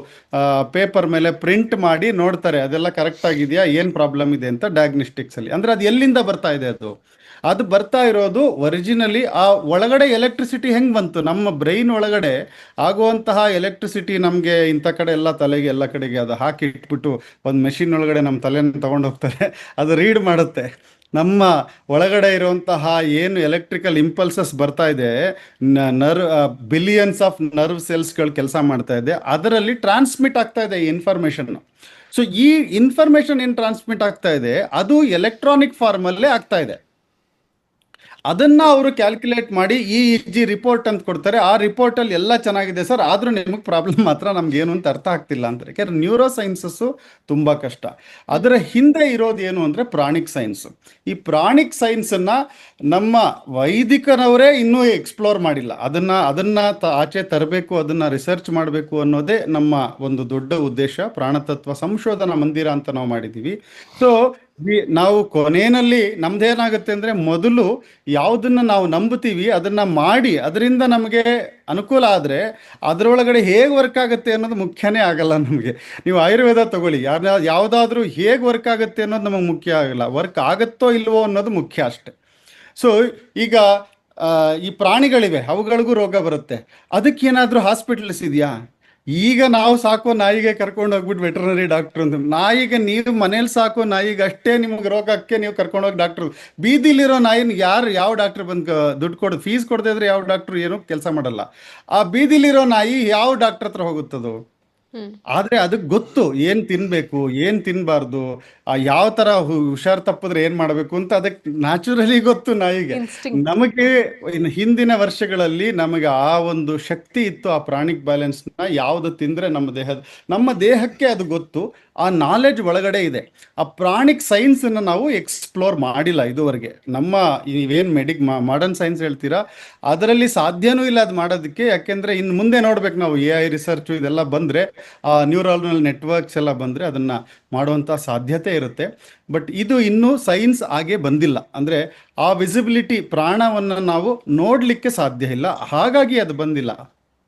ಪೇಪರ್ ಮೇಲೆ ಪ್ರಿಂಟ್ ಮಾಡಿ ನೋಡ್ತಾರೆ, ಅದೆಲ್ಲ ಕರೆಕ್ಟ್ ಆಗಿದೆಯಾ, ಏನು ಪ್ರಾಬ್ಲಮ್ ಇದೆ ಅಂತ ಡಯಾಗ್ನೋಸ್ಟಿಕ್ಸ್ ಅಲ್ಲಿ. ಅಂದ್ರೆ ಅದು ಎಲ್ಲಿಂದ ಬರ್ತಾ ಇದೆ, ಅದು ಬರ್ತಾ ಇರೋದು ಒರಿಜಿನಲಿ ಆ ಒಳಗಡೆ ಎಲೆಕ್ಟ್ರಿಸಿಟಿ ಹೆಂಗೆ ಬಂತು, ನಮ್ಮ ಬ್ರೈನ್ ಒಳಗಡೆ ಆಗುವಂತಹ ಎಲೆಕ್ಟ್ರಿಸಿಟಿ ನಮಗೆ ಇಂಥ ಕಡೆ ಎಲ್ಲ ತಲೆಗೆ ಎಲ್ಲ ಕಡೆಗೆ ಅದು ಹಾಕಿ ಇಟ್ಬಿಟ್ಟು ಒಂದು ಮೆಷಿನ್ ಒಳಗಡೆ ನಮ್ಮ ತಲೆನ ತಗೊಂಡು ಹೋಗ್ತಾರೆ, ಅದು ರೀಡ್ ಮಾಡುತ್ತೆ. ನಮ್ಮ ಒಳಗಡೆ ಇರುವಂತಹ ಏನು ಎಲೆಕ್ಟ್ರಿಕಲ್ ಇಂಪಲ್ಸಸ್ ಬರ್ತಾ ಇದೆ, ಬಿಲಿಯನ್ಸ್ ಆಫ್ ನರ್ವ್ ಸೆಲ್ಸ್ಗಳು ಕೆಲಸ ಮಾಡ್ತಾ ಇದೆ, ಅದರಲ್ಲಿ ಟ್ರಾನ್ಸ್ಮಿಟ್ ಆಗ್ತಾ ಇದೆ ಈ ಇನ್ಫಾರ್ಮೇಷನ್. ಸೊ ಈ ಇನ್ಫಾರ್ಮೇಷನ್ ಏನು ಟ್ರಾನ್ಸ್ಮಿಟ್ ಆಗ್ತಾ ಇದೆ ಅದು ಎಲೆಕ್ಟ್ರಾನಿಕ್ ಫಾರ್ಮಲ್ಲೇ ಆಗ್ತಾ ಇದೆ. ಅದನ್ನ ಅವರು ಕ್ಯಾಲ್ಕುಲೇಟ್ ಮಾಡಿ EEG ರಿಪೋರ್ಟ್ ಅಂತ ಕೊಡ್ತಾರೆ. ಆ ರಿಪೋರ್ಟಲ್ಲಿ ಎಲ್ಲ ಚೆನ್ನಾಗಿದೆ ಸರ್, ಆದರೂ ನಿಮಗೆ ಪ್ರಾಬ್ಲಮ್ ಮಾತ್ರ ನಮ್ಗೆ ಏನು ಅಂತ ಅರ್ಥ ಆಗ್ತಿಲ್ಲ ಅಂತಾರೆ. ಯಾಕಂದ್ರೆ ನ್ಯೂರೋ ಸೈನ್ಸಸ್ಸು ತುಂಬ ಕಷ್ಟ. ಅದರ ಹಿಂದೆ ಇರೋದು ಏನು ಅಂದರೆ ಪ್ರಾಣಿಕ್ ಸೈನ್ಸು. ಈ ಪ್ರಾಣಿಕ್ ಸೈನ್ಸನ್ನು ನಮ್ಮ ವೈದಿಕರವರೇ ಇನ್ನೂ ಎಕ್ಸ್ಪ್ಲೋರ್ ಮಾಡಿಲ್ಲ. ಅದನ್ನು ಆಚೆ ತರಬೇಕು, ಅದನ್ನು ರಿಸರ್ಚ್ ಮಾಡಬೇಕು ಅನ್ನೋದೇ ನಮ್ಮ ಒಂದು ದೊಡ್ಡ ಉದ್ದೇಶ. ಪ್ರಾಣತತ್ವ ಸಂಶೋಧನಾ ಮಂದಿರ ಅಂತ ನಾವು ಮಾಡಿದ್ದೀವಿ. ಸೊ ನಾವು ಕೊನೆಯಲ್ಲಿ ನಮ್ದೇನಾಗುತ್ತೆ ಅಂದರೆ, ಮೊದಲು ಯಾವುದನ್ನು ನಾವು ನಂಬುತ್ತೀವಿ ಅದನ್ನು ಮಾಡಿ ಅದರಿಂದ ನಮಗೆ ಅನುಕೂಲ ಆದರೆ ಅದರೊಳಗಡೆ ಹೇಗೆ ವರ್ಕ್ ಆಗುತ್ತೆ ಅನ್ನೋದು ಮುಖ್ಯನೇ ಆಗಲ್ಲ ನಮಗೆ. ನೀವು ಆಯುರ್ವೇದ ತಗೊಳ್ಳಿ, ಯಾವುದಾದ್ರೂ ಹೇಗೆ ವರ್ಕ್ ಆಗುತ್ತೆ ಅನ್ನೋದು ನಮಗೆ ಮುಖ್ಯ ಆಗಲ್ಲ, ವರ್ಕ್ ಆಗುತ್ತೋ ಇಲ್ವೋ ಅನ್ನೋದು ಮುಖ್ಯ ಅಷ್ಟೆ. ಸೊ ಈಗ ಈ ಪ್ರಾಣಿಗಳಿವೆ, ಅವುಗಳಿಗೂ ರೋಗ ಬರುತ್ತೆ, ಅದಕ್ಕೇನಾದರೂ ಹಾಸ್ಪಿಟಲ್ಸ್ ಇದೆಯಾ? ಈಗ ನಾವು ಸಾಕೋ ನಾಯಿಗೆ ಕರ್ಕೊಂಡು ಹೋಗ್ಬಿಟ್ಟು ವೆಟರ್ನರಿ ಡಾಕ್ಟ್ರು ಅಂತ, ನಾಯಿಗೆ ನೀವು ಮನೇಲಿ ಸಾಕೋ ನಾಯಿಗೆ ಅಷ್ಟೇ ನಿಮ್ಗೆ ರೋಗಕ್ಕೆ ನೀವು ಕರ್ಕೊಂಡೋಗಿ ಡಾಕ್ಟ್ರು. ಬೀದಿಲಿರೋ ನಾಯಿನ ಯಾವ ಡಾಕ್ಟ್ರ್ ಬಂದು ದುಡ್ಡು ಕೊಡೋದು, ಫೀಸ್ ಕೊಡದೇ ಇದ್ರೆ ಯಾವ ಡಾಕ್ಟ್ರು ಏನೂ ಕೆಲಸ ಮಾಡಲ್ಲ. ಆ ಬೀದಿಲಿರೋ ನಾಯಿ ಯಾವ ಡಾಕ್ಟ್ರ್ ಹತ್ರ ಹೋಗುತ್ತದು? ಆದರೆ ಅದಕ್ಕೆ ಗೊತ್ತು ಏನು ತಿನ್ನಬೇಕು, ಏನು ತಿನ್ನಬಾರ್ದು, ಯಾವ ಥರ ಹುಷಾರು ತಪ್ಪಿದ್ರೆ ಏನು ಮಾಡಬೇಕು ಅಂತ ಅದಕ್ಕೆ ನ್ಯಾಚುರಲಿ ಗೊತ್ತು ನಾಯಿಗೆ. ನಮಗೆ ಹಿಂದಿನ ವರ್ಷಗಳಲ್ಲಿ ನಮಗೆ ಆ ಒಂದು ಶಕ್ತಿ ಇತ್ತು, ಆ ಪ್ರಾಣಿಕ್ ಬ್ಯಾಲೆನ್ಸ್ನ ಯಾವುದು ತಿಂದರೆ ನಮ್ಮ ದೇಹಕ್ಕೆ ಅದು ಗೊತ್ತು, ಆ ನಾಲೆಡ್ಜ್ ಒಳಗಡೆ ಇದೆ. ಆ ಪ್ರಾಣಿಕ್ ಸೈನ್ಸನ್ನು ನಾವು ಎಕ್ಸ್ಪ್ಲೋರ್ ಮಾಡಿಲ್ಲ ಇದುವರೆಗೆ. ನಮ್ಮ ನೀವೇನು ಮಾಡರ್ನ್ ಸೈನ್ಸ್ ಹೇಳ್ತೀರಾ ಅದರಲ್ಲಿ ಸಾಧ್ಯನೂ ಇಲ್ಲ ಅದು ಮಾಡೋದಕ್ಕೆ. ಯಾಕೆಂದರೆ ಇನ್ನು ಮುಂದೆ ನೋಡ್ಬೇಕು ನಾವು, AI ರಿಸರ್ಚು ಇದೆಲ್ಲ ಬಂದರೆ, ನ್ಯೂರಲ್ ನೆಟ್ವರ್ಕ್ಸ್ ಎಲ್ಲ ಬಂದರೆ ಅದನ್ನು ಮಾಡುವಂಥ ಸಾಧ್ಯತೆ ಇರುತ್ತೆ. ಬಟ್ ಇದು ಇನ್ನೂ ಸೈನ್ಸ್ ಆಗೇ ಬಂದಿಲ್ಲ. ಅಂದರೆ ಆ ವಿಸಿಬಿಲಿಟಿ, ಪ್ರಾಣವನ್ನು ನಾವು ನೋಡಲಿಕ್ಕೆ ಸಾಧ್ಯ ಇಲ್ಲ, ಹಾಗಾಗಿ ಅದು ಬಂದಿಲ್ಲ.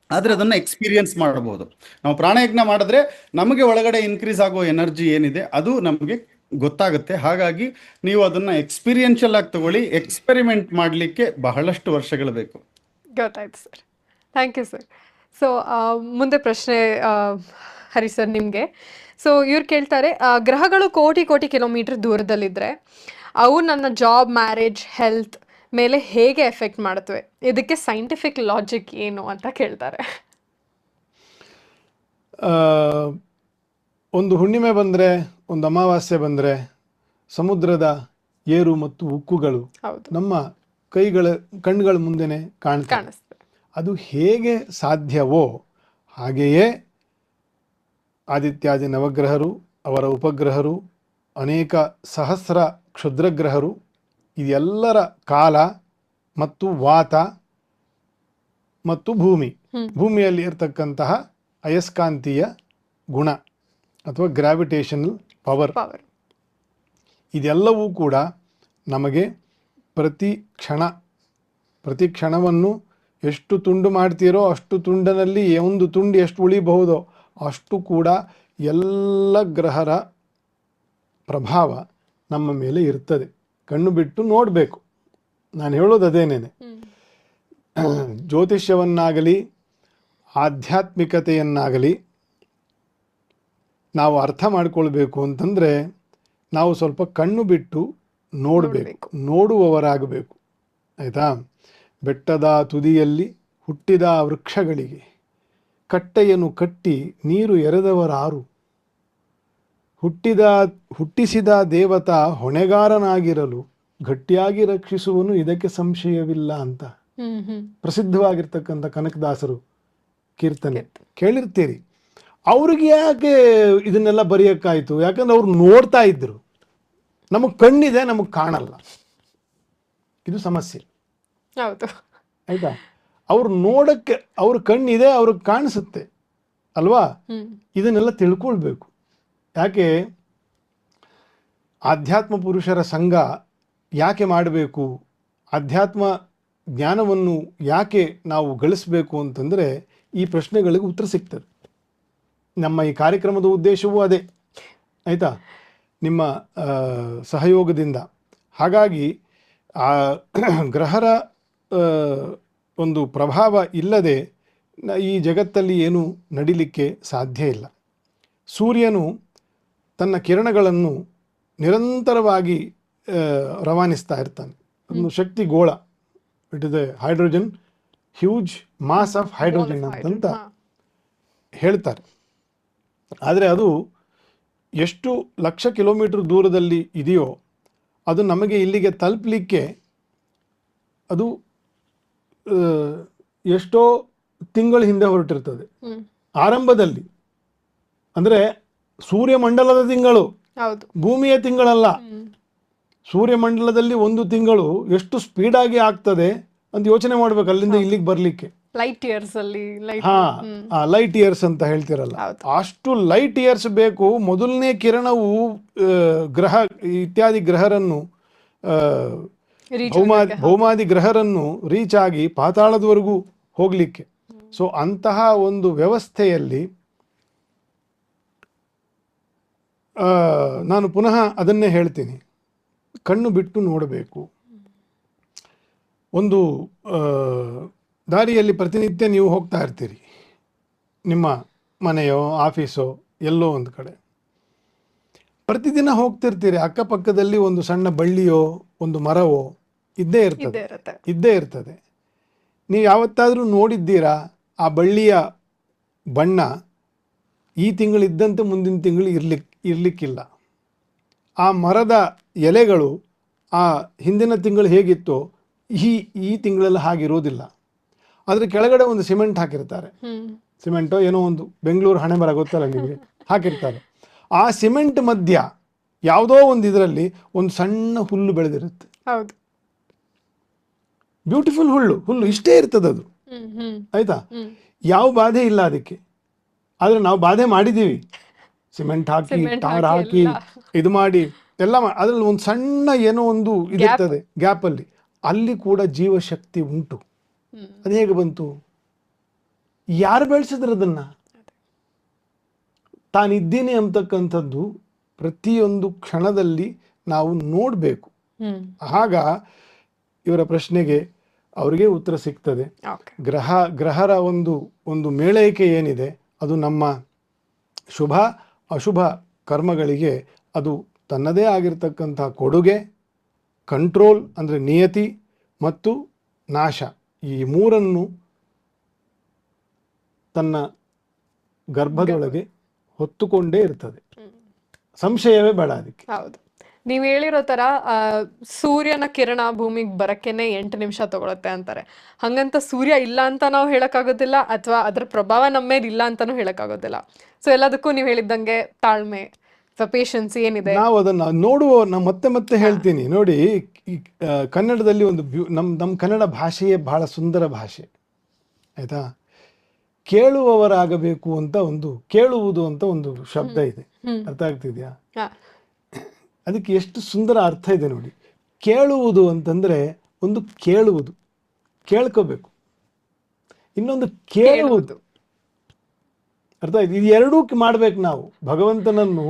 ಆದರೆ ಅದನ್ನು ಎಕ್ಸ್ಪೀರಿಯನ್ಸ್ ಮಾಡಬಹುದು. ನಾವು ಪ್ರಾಣಯಜ್ಞ ಮಾಡಿದ್ರೆ ನಮಗೆ ಒಳಗಡೆ ಇನ್ಕ್ರೀಸ್ ಆಗೋ ಎನರ್ಜಿ ಏನಿದೆ ಅದು ನಮಗೆ ಗೊತ್ತಾಗುತ್ತೆ. ಹಾಗಾಗಿ ನೀವು ಅದನ್ನು ಎಕ್ಸ್ಪೀರಿಯನ್ಷಿಯಲ್ ಆಗಿ ತಗೊಳ್ಳಿ. ಎಕ್ಸ್ಪೆರಿಮೆಂಟ್ ಮಾಡಲಿಕ್ಕೆ ಬಹಳಷ್ಟು ವರ್ಷಗಳು ಬೇಕು. ಗೊತ್ತಾಯ್ತು sir, thank you sir. So ಮುಂದೆ ಪ್ರಶ್ನೆ ಹರಿ ಸರ್ ನಿಮಗೆ. ಸೊ ಇವ್ರು ಕೇಳ್ತಾರೆ, ಗ್ರಹಗಳು ಕೋಟಿ ಕೋಟಿ ಕಿಲೋಮೀಟರ್ ದೂರದಲ್ಲಿದ್ದರೆ ಅವು ನನ್ನ ಜಾಬ್, ಮ್ಯಾರೇಜ್, ಹೆಲ್ತ್ ಮೇಲೆ ಹೇಗೆ ಎಫೆಕ್ಟ್ ಮಾಡುತ್ತವೆ? ಇದಕ್ಕೆ ಸೈಂಟಿಫಿಕ್ ಲಾಜಿಕ್ ಏನು ಅಂತ ಕೇಳ್ತಾರೆ. ಒಂದು ಹುಣ್ಣಿಮೆ ಬಂದರೆ, ಒಂದು ಅಮಾವಾಸ್ಯೆ ಬಂದರೆ ಸಮುದ್ರದ ಏರು ಮತ್ತು ಉಕ್ಕುಗಳು ನಮ್ಮ ಕಣ್ಗಳ ಮುಂದೆನೆ ಕಾಣಿಸ್ತವೆ. ಅದು ಹೇಗೆ ಸಾಧ್ಯವೋ ಹಾಗೆಯೇ ಆದಿತ್ಯಾದಿ ನವಗ್ರಹರು, ಅವರ ಉಪಗ್ರಹರು, ಅನೇಕ ಸಹಸ್ರ ಕ್ಷುದ್ರಗ್ರಹರು, ಇದೆಲ್ಲರ ಕಾಲ ಮತ್ತು ವಾತ ಮತ್ತು ಭೂಮಿಯಲ್ಲಿ ಇರತಕ್ಕಂತಹ ಅಯಸ್ಕಾಂತೀಯ ಗುಣ ಅಥವಾ ಗ್ರಾವಿಟೇಷನಲ್ ಪವರ್, ಇದೆಲ್ಲವೂ ಕೂಡ ನಮಗೆ ಪ್ರತಿ ಕ್ಷಣವನ್ನು ಎಷ್ಟು ತುಂಡು ಮಾಡ್ತೀರೋ ಅಷ್ಟು ತುಂಡಿನಲ್ಲಿ ಒಂದು ತುಂಡು ಎಷ್ಟು ಉಳಿಬಹುದೋ ಅಷ್ಟು ಕೂಡ ಎಲ್ಲ ಗ್ರಹರ ಪ್ರಭಾವ ನಮ್ಮ ಮೇಲೆ ಇರ್ತದೆ. ಕಣ್ಣು ಬಿಟ್ಟು ನೋಡಬೇಕು. ನಾನು ಹೇಳೋದು ಅದೇನೇನೆ. ಜ್ಯೋತಿಷ್ಯವನ್ನಾಗಲಿ ಆಧ್ಯಾತ್ಮಿಕತೆಯನ್ನಾಗಲಿ ನಾವು ಅರ್ಥ ಮಾಡಿಕೊಳ್ಬೇಕು ಅಂತಂದರೆ ನಾವು ಸ್ವಲ್ಪ ಕಣ್ಣು ಬಿಟ್ಟು ನೋಡಬೇಕು, ನೋಡುವವರಾಗಬೇಕು. ಆಯಿತಾ? ಬೆಟ್ಟದ ತುದಿಯಲ್ಲಿ ಹುಟ್ಟಿದ ವೃಕ್ಷಗಳಿಗೆ ಕಟ್ಟೆಯನ್ನು ಕಟ್ಟಿ ನೀರು ಎರೆದವರಾರು, ಹುಟ್ಟಿಸಿದ ದೇವತಾ ಹೊಣೆಗಾರನಾಗಿರಲು ಗಟ್ಟಿಯಾಗಿ ರಕ್ಷಿಸುವನು, ಇದಕ್ಕೆ ಸಂಶಯವಿಲ್ಲ ಅಂತ ಪ್ರಸಿದ್ಧವಾಗಿರ್ತಕ್ಕಂಥ ಕನಕದಾಸರು ಕೀರ್ತನೆ ಕೇಳಿರ್ತೀರಿ. ಅವ್ರಿಗೆ ಯಾಕೆ ಇದನ್ನೆಲ್ಲ ಬರೆಯೋಕ್ಕಾಯ್ತು? ಯಾಕಂದ್ರೆ ಅವ್ರು ನೋಡ್ತಾ ಇದ್ರು. ನಮಗೆ ಕಣ್ಣಿದೆ, ನಮಗೆ ಕಾಣಲ್ಲ, ಇದು ಸಮಸ್ಯೆ. ಆಯ್ತಾ? ಅವ್ರು ನೋಡಕ್ಕೆ ಅವ್ರ ಕಣ್ಣಿದೆ, ಅವ್ರಿಗೆ ಕಾಣಿಸುತ್ತೆ ಅಲ್ವಾ? ಇದನ್ನೆಲ್ಲ ತಿಳ್ಕೊಳ್ಬೇಕು. ಯಾಕೆ ಆಧ್ಯಾತ್ಮ ಪುರುಷರ ಸಂಘ ಯಾಕೆ ಮಾಡಬೇಕು, ಅಧ್ಯಾತ್ಮ ಜ್ಞಾನವನ್ನು ಯಾಕೆ ನಾವು ಗಳಿಸಬೇಕು ಅಂತಂದರೆ ಈ ಪ್ರಶ್ನೆಗಳಿಗೆ ಉತ್ತರ ಸಿಗ್ತದೆ. ನಮ್ಮ ಈ ಕಾರ್ಯಕ್ರಮದ ಉದ್ದೇಶವೂ ಅದೇ. ಆಯಿತಾ? ನಿಮ್ಮ ಸಹಯೋಗದಿಂದ. ಹಾಗಾಗಿ ಆ ಗ್ರಹರ ಆ, ಒಂದು ಪ್ರಭಾವ ಇಲ್ಲದೆ ಈ ಜಗತ್ತಲ್ಲಿ ಏನು ನಡಿಲಿಕ್ಕೆ ಸಾಧ್ಯ ಇಲ್ಲ. ಸೂರ್ಯನು ತನ್ನ ಕಿರಣಗಳನ್ನು ನಿರಂತರವಾಗಿ ರವಾನಿಸ್ತಾ ಇರ್ತಾನೆ. ಒಂದು ಶಕ್ತಿ ಗೋಳ, it is a hydrogen, huge mass of hydrogen ಅಂತಂತ ಹೇಳ್ತಾರೆ. ಆದರೆ ಅದು ಎಷ್ಟು ಲಕ್ಷ ಕಿಲೋಮೀಟರ್ ದೂರದಲ್ಲಿ ಇದೆಯೋ ಅದು ನಮಗೆ ಇಲ್ಲಿಗೆ ತಲುಪಲಿಕ್ಕೆ ಅದು ಎಷ್ಟೋ ತಿಂಗಳ ಹಿಂದೆ ಹೊರಟಿರ್ತದೆ. ಆರಂಭದಲ್ಲಿ ಅಂದರೆ ಸೂರ್ಯಮಂಡಲದ ತಿಂಗಳು, ಹೌದು. ಭೂಮಿಯ ತಿಂಗಳಲ್ಲ. ಸೂರ್ಯಮಂಡಲದಲ್ಲಿ ಒಂದು ತಿಂಗಳು ಎಷ್ಟು ಸ್ಪೀಡಾಗಿ ಆಗ್ತದೆ ಅಂತ ಯೋಚನೆ ಮಾಡ್ಬೇಕು ಅಲ್ಲಿಂದ ಇಲ್ಲಿಗೆ ಬರಲಿಕ್ಕೆ. ಲೈಟ್ ಇಯರ್ಸ್ ಅಲ್ಲಿ ಲೈಟ್ ಇಯರ್ಸ್ ಅಂತ ಹೇಳ್ತಿರಲ್ಲ, ಹೌದು. ಅಷ್ಟು ಲೈಟ್ ಇಯರ್ಸ್ ಬೇಕು. ಮೊದಲನೇ ಕಿರಣವು ಗ್ರಹ ಇತ್ಯಾದಿ ಗ್ರಹರನ್ನು ಭೌಮಾದಿ ಗ್ರಹರನ್ನು ರೀಚ್ ಆಗಿ ಪಾತಾಳದವರೆಗೂ ಹೋಗ್ಲಿಕ್ಕೆ. ಸೊ ಅಂತಹ ಒಂದು ವ್ಯವಸ್ಥೆಯಲ್ಲಿ ನಾನು ಪುನಃ ಅದನ್ನೇ ಹೇಳ್ತೀನಿ, ಕಣ್ಣು ಬಿಟ್ಟು ನೋಡಬೇಕು. ಒಂದು ದಾರಿಯಲ್ಲಿ ಪ್ರತಿನಿತ್ಯ ನೀವು ಹೋಗ್ತಾ ಇರ್ತೀರಿ, ನಿಮ್ಮ ಮನೆಯೋ ಆಫೀಸೋ ಎಲ್ಲೋ ಒಂದು ಕಡೆ ಪ್ರತಿದಿನ ಹೋಗ್ತಿರ್ತೀರಿ. ಅಕ್ಕಪಕ್ಕದಲ್ಲಿ ಒಂದು ಸಣ್ಣ ಬಳ್ಳಿಯೋ ಒಂದು ಮರವೋ ಇದ್ದೇ ಇರ್ತದೆ. ನೀವು ಯಾವತ್ತಾದರೂ ನೋಡಿದ್ದೀರಾ ಆ ಬಳ್ಳಿಯ ಬಣ್ಣ ಈ ತಿಂಗಳಿದ್ದಂತೆ ಮುಂದಿನ ತಿಂಗಳು ಇರಲಿಕ್ಕಿಲ್ಲ. ಆ ಮರದ ಎಲೆಗಳು ಆ ಹಿಂದಿನ ತಿಂಗಳು ಹೇಗಿತ್ತೋ ಈ ತಿಂಗಳಲ್ಲಿ ಹಾಗಿರೋದಿಲ್ಲ. ಆದರೆ ಕೆಳಗಡೆ ಒಂದು ಸಿಮೆಂಟ್ ಹಾಕಿರ್ತಾರೆ, ಸಿಮೆಂಟೋ ಏನೋ ಒಂದು ಬೆಂಗಳೂರು ಹಣೆ ಬರ ಗೊತ್ತಲ್ಲ ನಿಮಗೆ, ಹಾಕಿರ್ತಾರೆ. ಆ ಸಿಮೆಂಟ್ ಮಧ್ಯ ಯಾವುದೋ ಒಂದು ಇದರಲ್ಲಿ ಒಂದು ಸಣ್ಣ ಹುಲ್ಲು ಬೆಳೆದಿರುತ್ತೆ. ಹೌದು, ಬ್ಯೂಟಿಫುಲ್ ಹುಲ್ಲು ಇಷ್ಟೇ ಇರ್ತದೆ ಅದು, ಆಯ್ತಾ? ಯಾವ ಬಾಧೆ ಇಲ್ಲ ಅದಕ್ಕೆ. ಆದರೆ ನಾವು ಬಾಧೆ ಮಾಡಿದ್ದೀವಿ, ಸಿಮೆಂಟ್ ಹಾಕಿ ಟಾರ್ ಹಾಕಿ ಇದು ಮಾಡಿ ಎಲ್ಲ ಅದರಲ್ಲಿ ಒಂದು ಸಣ್ಣ ಏನೋ ಒಂದು ಇದಿರ್ತದೆ ಗ್ಯಾಪಲ್ಲಿ, ಅಲ್ಲಿ ಕೂಡ ಜೀವಶಕ್ತಿ ಉಂಟು. ಅದು ಹೇಗೆ ಬಂತು? ಯಾರು ಬೆಳೆಸಿದ್ರು ಅದನ್ನ? ತಾನಿದ್ದೀನಿ ಅಂತಕ್ಕಂಥದ್ದು ಪ್ರತಿಯೊಂದು ಕ್ಷಣದಲ್ಲಿ ನಾವು ನೋಡಬೇಕು. ಆಗ ಇವರ ಪ್ರಶ್ನೆಗೆ ಅವರಿಗೆ ಉತ್ತರ ಸಿಗ್ತದೆ. ಗ್ರಹರ ಒಂದು ಮೇಳೈಕೆ ಏನಿದೆ ಅದು ನಮ್ಮ ಶುಭ ಅಶುಭ ಕರ್ಮಗಳಿಗೆ ಅದು ತನ್ನದೇ ಆಗಿರ್ತಕ್ಕಂಥ ಕೊಡುಗೆ, ಕಂಟ್ರೋಲ್ ಅಂದರೆ ನಿಯತಿ ಮತ್ತು ನಾಶ, ಈ ಮೂರನ್ನು ತನ್ನ ಗರ್ಭದೊಳಗೆ ಹೊತ್ತುಕೊಂಡೇ ಇರ್ತದೆ. ಸಂಶಯವೇ ಬೇಡ ಅದಕ್ಕೆ. ಹೌದು, ನೀವು ಹೇಳಿರೋ ತರ ಸೂರ್ಯನ ಕಿರಣ ಭೂಮಿಗೆ ಬರಕ್ಕೇನೆ 8 ನಿಮಿಷ ತಗೊಳುತ್ತೆ ಅಂತಾರೆ. ಹಂಗಂತ ಸೂರ್ಯ ಇಲ್ಲ ಅಂತ ನಾವು ಹೇಳಕ್ಕಾಗೋದಿಲ್ಲ, ಅಥವಾ ಅದರ ಪ್ರಭಾವ ನಮ್ಮ ಮೇಲೆ ಇಲ್ಲ ಅಂತಾನು ಹೇಳಕ್ಕಾಗೋದಿಲ್ಲ. ಸೊ ಎಲ್ಲದಕ್ಕೂ ನೀವು ಹೇಳಿದಂಗೆ ತಾಳ್ಮೆ, ಪೇಷನ್ಸ್ ಏನಿದೆ ನಾವು ಅದನ್ನ ನೋಡುವ. ನಾನು ಮತ್ತೆ ಹೇಳ್ತೀನಿ ನೋಡಿ, ಕನ್ನಡದಲ್ಲಿ ಒಂದು ನಮ್ಮ ಕನ್ನಡ ಭಾಷೆಯೇ ಬಹಳ ಸುಂದರ ಭಾಷೆ, ಆಯ್ತಾ? ಕೇಳುವವರಾಗಬೇಕು ಅಂತ ಒಂದು, ಕೇಳುವುದು ಅಂತ ಒಂದು ಶಬ್ದ ಇದೆ, ಅರ್ಥ ಆಗ್ತಿದ್ಯಾ? ಅದಕ್ಕೆ ಎಷ್ಟು ಸುಂದರ ಅರ್ಥ ಇದೆ ನೋಡಿ. ಕೇಳುವುದು ಅಂತಂದ್ರೆ ಒಂದು ಕೇಳುವುದು, ಕೇಳ್ಕೋಬೇಕು, ಇನ್ನೊಂದು ಕೇಳುವುದು, ಅರ್ಥ ಆಯ್ತು? ಇದು ಎರಡೂ ಮಾಡ್ಬೇಕು ನಾವು. ಭಗವಂತನನ್ನು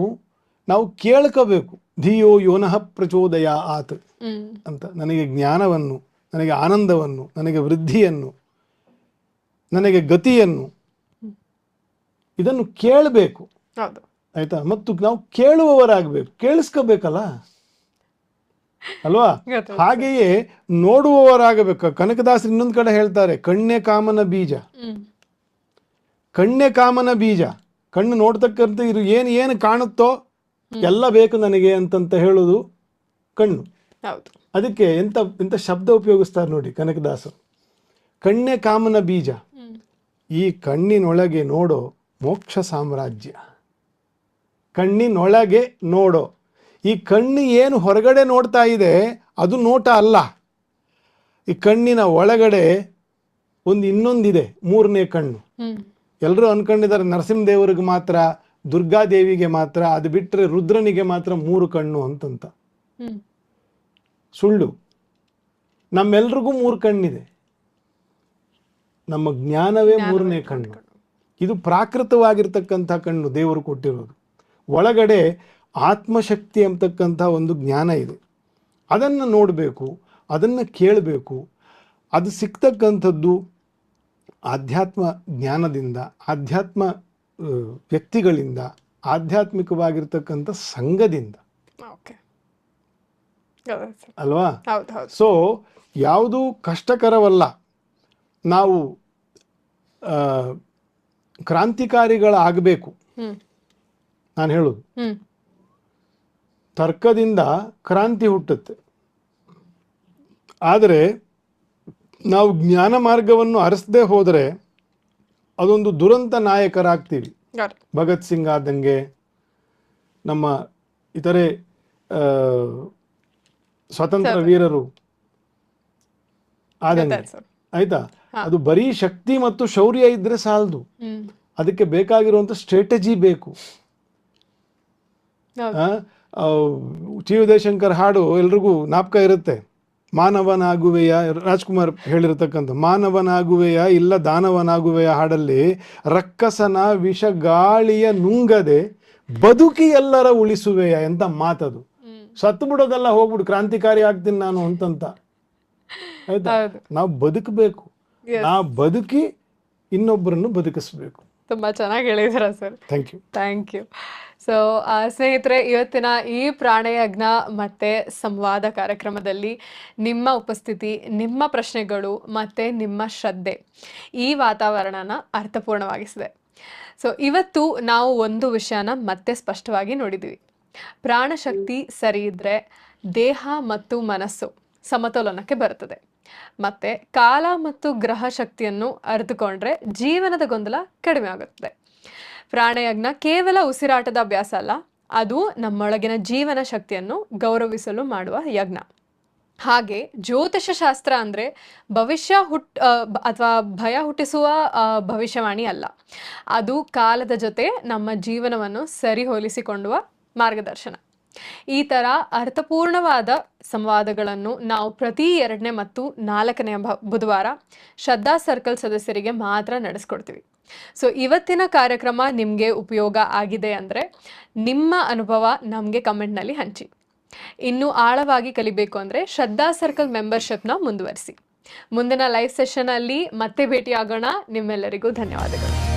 ನಾವು ಕೇಳ್ಕೋಬೇಕು. ಧಿಯೋ ಯೋನಃ ಪ್ರಚೋದಯ ಆತ್ ಅಂತ, ನನಗೆ ಜ್ಞಾನವನ್ನು, ನನಗೆ ಆನಂದವನ್ನು, ನನಗೆ ವೃದ್ಧಿಯನ್ನು, ನನಗೆ ಗತಿಯನ್ನು, ಇದನ್ನು ಕೇಳಬೇಕು, ಆಯ್ತಾ? ಮತ್ತು ನಾವು ಕೇಳುವವರಾಗಬೇಕು, ಕೇಳಿಸ್ಕೋಬೇಕಲ್ಲ, ಅಲ್ವಾ? ಹಾಗೆಯೇ ನೋಡುವವರಾಗಬೇಕು. ಕನಕದಾಸರು ಇನ್ನೊಂದು ಕಡೆ ಹೇಳ್ತಾರೆ, ಕಣ್ಣೆ ಕಾಮನ ಬೀಜ, ಕಣ್ಣೆ ಕಾಮನ ಬೀಜ. ಕಣ್ಣು ನೋಡ್ತಕ್ಕಂಥ ಇದು ಏನು ಕಾಣುತ್ತೋ ಎಲ್ಲ ಬೇಕು ನನಗೆ ಅಂತಂತ ಹೇಳೋದು ಕಣ್ಣು. ಅದಕ್ಕೆ ಎಂತ ಶಬ್ದ ಉಪಯೋಗಿಸ್ತಾರೆ ನೋಡಿ ಕನಕದಾಸರು, ಕಣ್ಣೆ ಕಾಮನ ಬೀಜ. ಈ ಕಣ್ಣಿನೊಳಗೆ ನೋಡೋ ಮೋಕ್ಷ ಸಾಮ್ರಾಜ್ಯ, ಕಣ್ಣಿನೊಳಗೆ ನೋಡೋ. ಈ ಕಣ್ಣು ಏನು ಹೊರಗಡೆ ನೋಡ್ತಾ ಇದೆ ಅದು ನೋಟ ಅಲ್ಲ. ಈ ಕಣ್ಣಿನ ಒಳಗಡೆ ಇನ್ನೊಂದಿದೆ, ಮೂರನೇ ಕಣ್ಣು. ಎಲ್ಲರೂ ಅನ್ಕೊಂಡಿದ್ದಾರೆ ನರಸಿಂಹದೇವರಿಗೆ ಮಾತ್ರ, ದುರ್ಗಾದೇವಿಗೆ ಮಾತ್ರ, ಅದು ಬಿಟ್ಟರೆ ರುದ್ರನಿಗೆ ಮಾತ್ರ 3 ಕಣ್ಣು ಅಂತಂತ. ಸುಳ್ಳು. ನಮ್ಮೆಲ್ರಿಗೂ 3 ಕಣ್ಣಿದೆ. ನಮ್ಮ ಜ್ಞಾನವೇ 3ನೇ ಕಣ್ಣು. ಇದು ಪ್ರಾಕೃತವಾಗಿರ್ತಕ್ಕಂಥ ಕಣ್ಣು ದೇವರು ಕೊಟ್ಟಿರೋದು. ಒಳಗಡೆ ಆತ್ಮಶಕ್ತಿ ಅಂತಕ್ಕಂಥ ಒಂದು ಜ್ಞಾನ ಇದೆ, ಅದನ್ನು ನೋಡಬೇಕು. ಅದನ್ನು ಕೇಳಬೇಕು. ಅದು ಸಿಗ್ತಕ್ಕಂಥದ್ದು ಆಧ್ಯಾತ್ಮ ಜ್ಞಾನದಿಂದ, ಆಧ್ಯಾತ್ಮ ವ್ಯಕ್ತಿಗಳಿಂದ, ಆಧ್ಯಾತ್ಮಿಕವಾಗಿರ್ತಕ್ಕಂಥ ಸಂಘದಿಂದ ಓಕೆ. ಅಲ್ವಾ? ಹೌದು ಹೌದು. ಸೊ ಯಾವುದು ಕಷ್ಟಕರವಲ್ಲ. ನಾವು ಕ್ರಾಂತಿಕಾರಿಗಳಾಗಬೇಕು ನಾನು ಹೇಳೋದು. ತರ್ಕದಿಂದ ಕ್ರಾಂತಿ ಹುಟ್ಟುತ್ತೆ, ಆದರೆ ನಾವು ಜ್ಞಾನ ಮಾರ್ಗವನ್ನು ಅರಸದೇ ಹೋದರೆ ಅದೊಂದು ದುರಂತ ನಾಯಕರಾಗ್ತೀವಿ. ಭಗತ್ ಸಿಂಗ್ ಆದಂಗೆ, ನಮ್ಮ ಇತರೆ ಸ್ವತಂತ್ರ ವೀರರು ಆದಂಗೆ, ಆಯ್ತಾ? ಅದು ಬರೀ ಶಕ್ತಿ ಮತ್ತು ಶೌರ್ಯ ಇದ್ರೆ ಸಾಲದು, ಅದಕ್ಕೆ ಬೇಕಾಗಿರುವಂಥ ಸ್ಟ್ರಾಟಜಿ ಬೇಕು. ಚಿ ವಿಜಯಶಂಕರ್ ಹಾಡು ಎಲ್ರಿಗೂ ಜ್ಞಾಪಕ ಇರುತ್ತೆ, ಮಾನವನಾಗುವೆಯ, ರಾಜ್ಕುಮಾರ್ ಹೇಳಿರತಕ್ಕಂಥ ಮಾನವನಾಗುವೆಯ ಇಲ್ಲ ದಾನವನಾಗುವೆಯ ಹಾಡಲ್ಲಿ ರಕ್ಕಸನ ವಿಷ ಗಾಳಿಯ ನುಂಗದೆ ಬದುಕಿ ಎಲ್ಲರ ಉಳಿಸುವೆಯ ಎಂತ ಮಾತದು. ಸತ್ತು ಬಿಡೋದೆಲ್ಲ ಹೋಗ್ಬಿಡು ಕ್ರಾಂತಿಕಾರಿ ಆಗ್ತೀನಿ ನಾನು ಅಂತಂತ, ಆಯ್ತಾ? ನಾವು ಬದುಕಬೇಕು, ನಾವು ಬದುಕಿ ಇನ್ನೊಬ್ಬರನ್ನು ಬದುಕಿಸ್ಬೇಕು. ತುಂಬಾ ಚೆನ್ನಾಗಿ ಹೇಳಿದ್ರ sir. Thank you. Thank you. So ಸ್ನೇಹಿತರೆ, ಇವತ್ತಿನ ಈ ಪ್ರಾಣಯಜ್ಞ ಮತ್ತು ಸಂವಾದ ಕಾರ್ಯಕ್ರಮದಲ್ಲಿ ನಿಮ್ಮ ಉಪಸ್ಥಿತಿ, ನಿಮ್ಮ ಪ್ರಶ್ನೆಗಳು ಮತ್ತು ನಿಮ್ಮ ಶ್ರದ್ಧೆ ಈ ವಾತಾವರಣನ ಅರ್ಥಪೂರ್ಣವಾಗಿಸಿದೆ. ಸೊ ಇವತ್ತು ನಾವು ಒಂದು ವಿಷಯನ ಮತ್ತೆ ಸ್ಪಷ್ಟವಾಗಿ ನೋಡಿದ್ವಿ. ಪ್ರಾಣಶಕ್ತಿ ಸರಿ ಇದ್ದರೆ ದೇಹ ಮತ್ತು ಮನಸ್ಸು ಸಮತೋಲನಕ್ಕೆ ಬರ್ತದೆ, ಮತ್ತು ಕಾಲ ಮತ್ತು ಗ್ರಹ ಶಕ್ತಿಯನ್ನು ಅರಿತುಕೊಂಡ್ರೆ ಜೀವನದ ಗೊಂದಲ ಕಡಿಮೆ ಆಗುತ್ತದೆ. ಪ್ರಾಣಯಜ್ಞ ಕೇವಲ ಉಸಿರಾಟದ ಅಭ್ಯಾಸ ಅಲ್ಲ, ಅದು ನಮ್ಮೊಳಗಿನ ಜೀವನ ಶಕ್ತಿಯನ್ನು ಗೌರವಿಸಲು ಮಾಡುವ ಯಜ್ಞ. ಹಾಗೆ ಜ್ಯೋತಿಷ ಶಾಸ್ತ್ರ ಅಂದರೆ ಭವಿಷ್ಯ ಅಥವಾ ಭಯ ಹುಟ್ಟಿಸುವ ಭವಿಷ್ಯವಾಣಿ ಅಲ್ಲ, ಅದು ಕಾಲದ ಜೊತೆ ನಮ್ಮ ಜೀವನವನ್ನು ಸರಿಹೋಲಿಸಿಕೊಳ್ಳುವ ಮಾರ್ಗದರ್ಶನ. ಈ ಥರ ಅರ್ಥಪೂರ್ಣವಾದ ಸಂವಾದಗಳನ್ನು ನಾವು ಪ್ರತಿ 2ನೇ ಮತ್ತು 4ನೇ ಬುಧವಾರ ಶ್ರದ್ಧಾ ಸರ್ಕಲ್ ಸದಸ್ಯರಿಗೆ ಮಾತ್ರ ನಡೆಸ್ಕೊಡ್ತೀವಿ. ಸೊ ಇವತ್ತಿನ ಕಾರ್ಯಕ್ರಮ ನಿಮಗೆ ಉಪಯೋಗ ಆಗಿದೆ ಅಂದರೆ ನಿಮ್ಮ ಅನುಭವ ನಮಗೆ ಕಮೆಂಟ್ನಲ್ಲಿ ಹಂಚಿ. ಇನ್ನೂ ಆಳವಾಗಿ ಕಲಿಬೇಕು ಅಂದರೆ ಶ್ರದ್ಧಾ ಸರ್ಕಲ್ ಮೆಂಬರ್ಶಿಪ್ನ ಮುಂದುವರಿಸಿ. ಮುಂದಿನ ಲೈವ್ ಸೆಷನಲ್ಲಿ ಮತ್ತೆ ಭೇಟಿಯಾಗೋಣ. ನಿಮ್ಮೆಲ್ಲರಿಗೂ ಧನ್ಯವಾದಗಳು.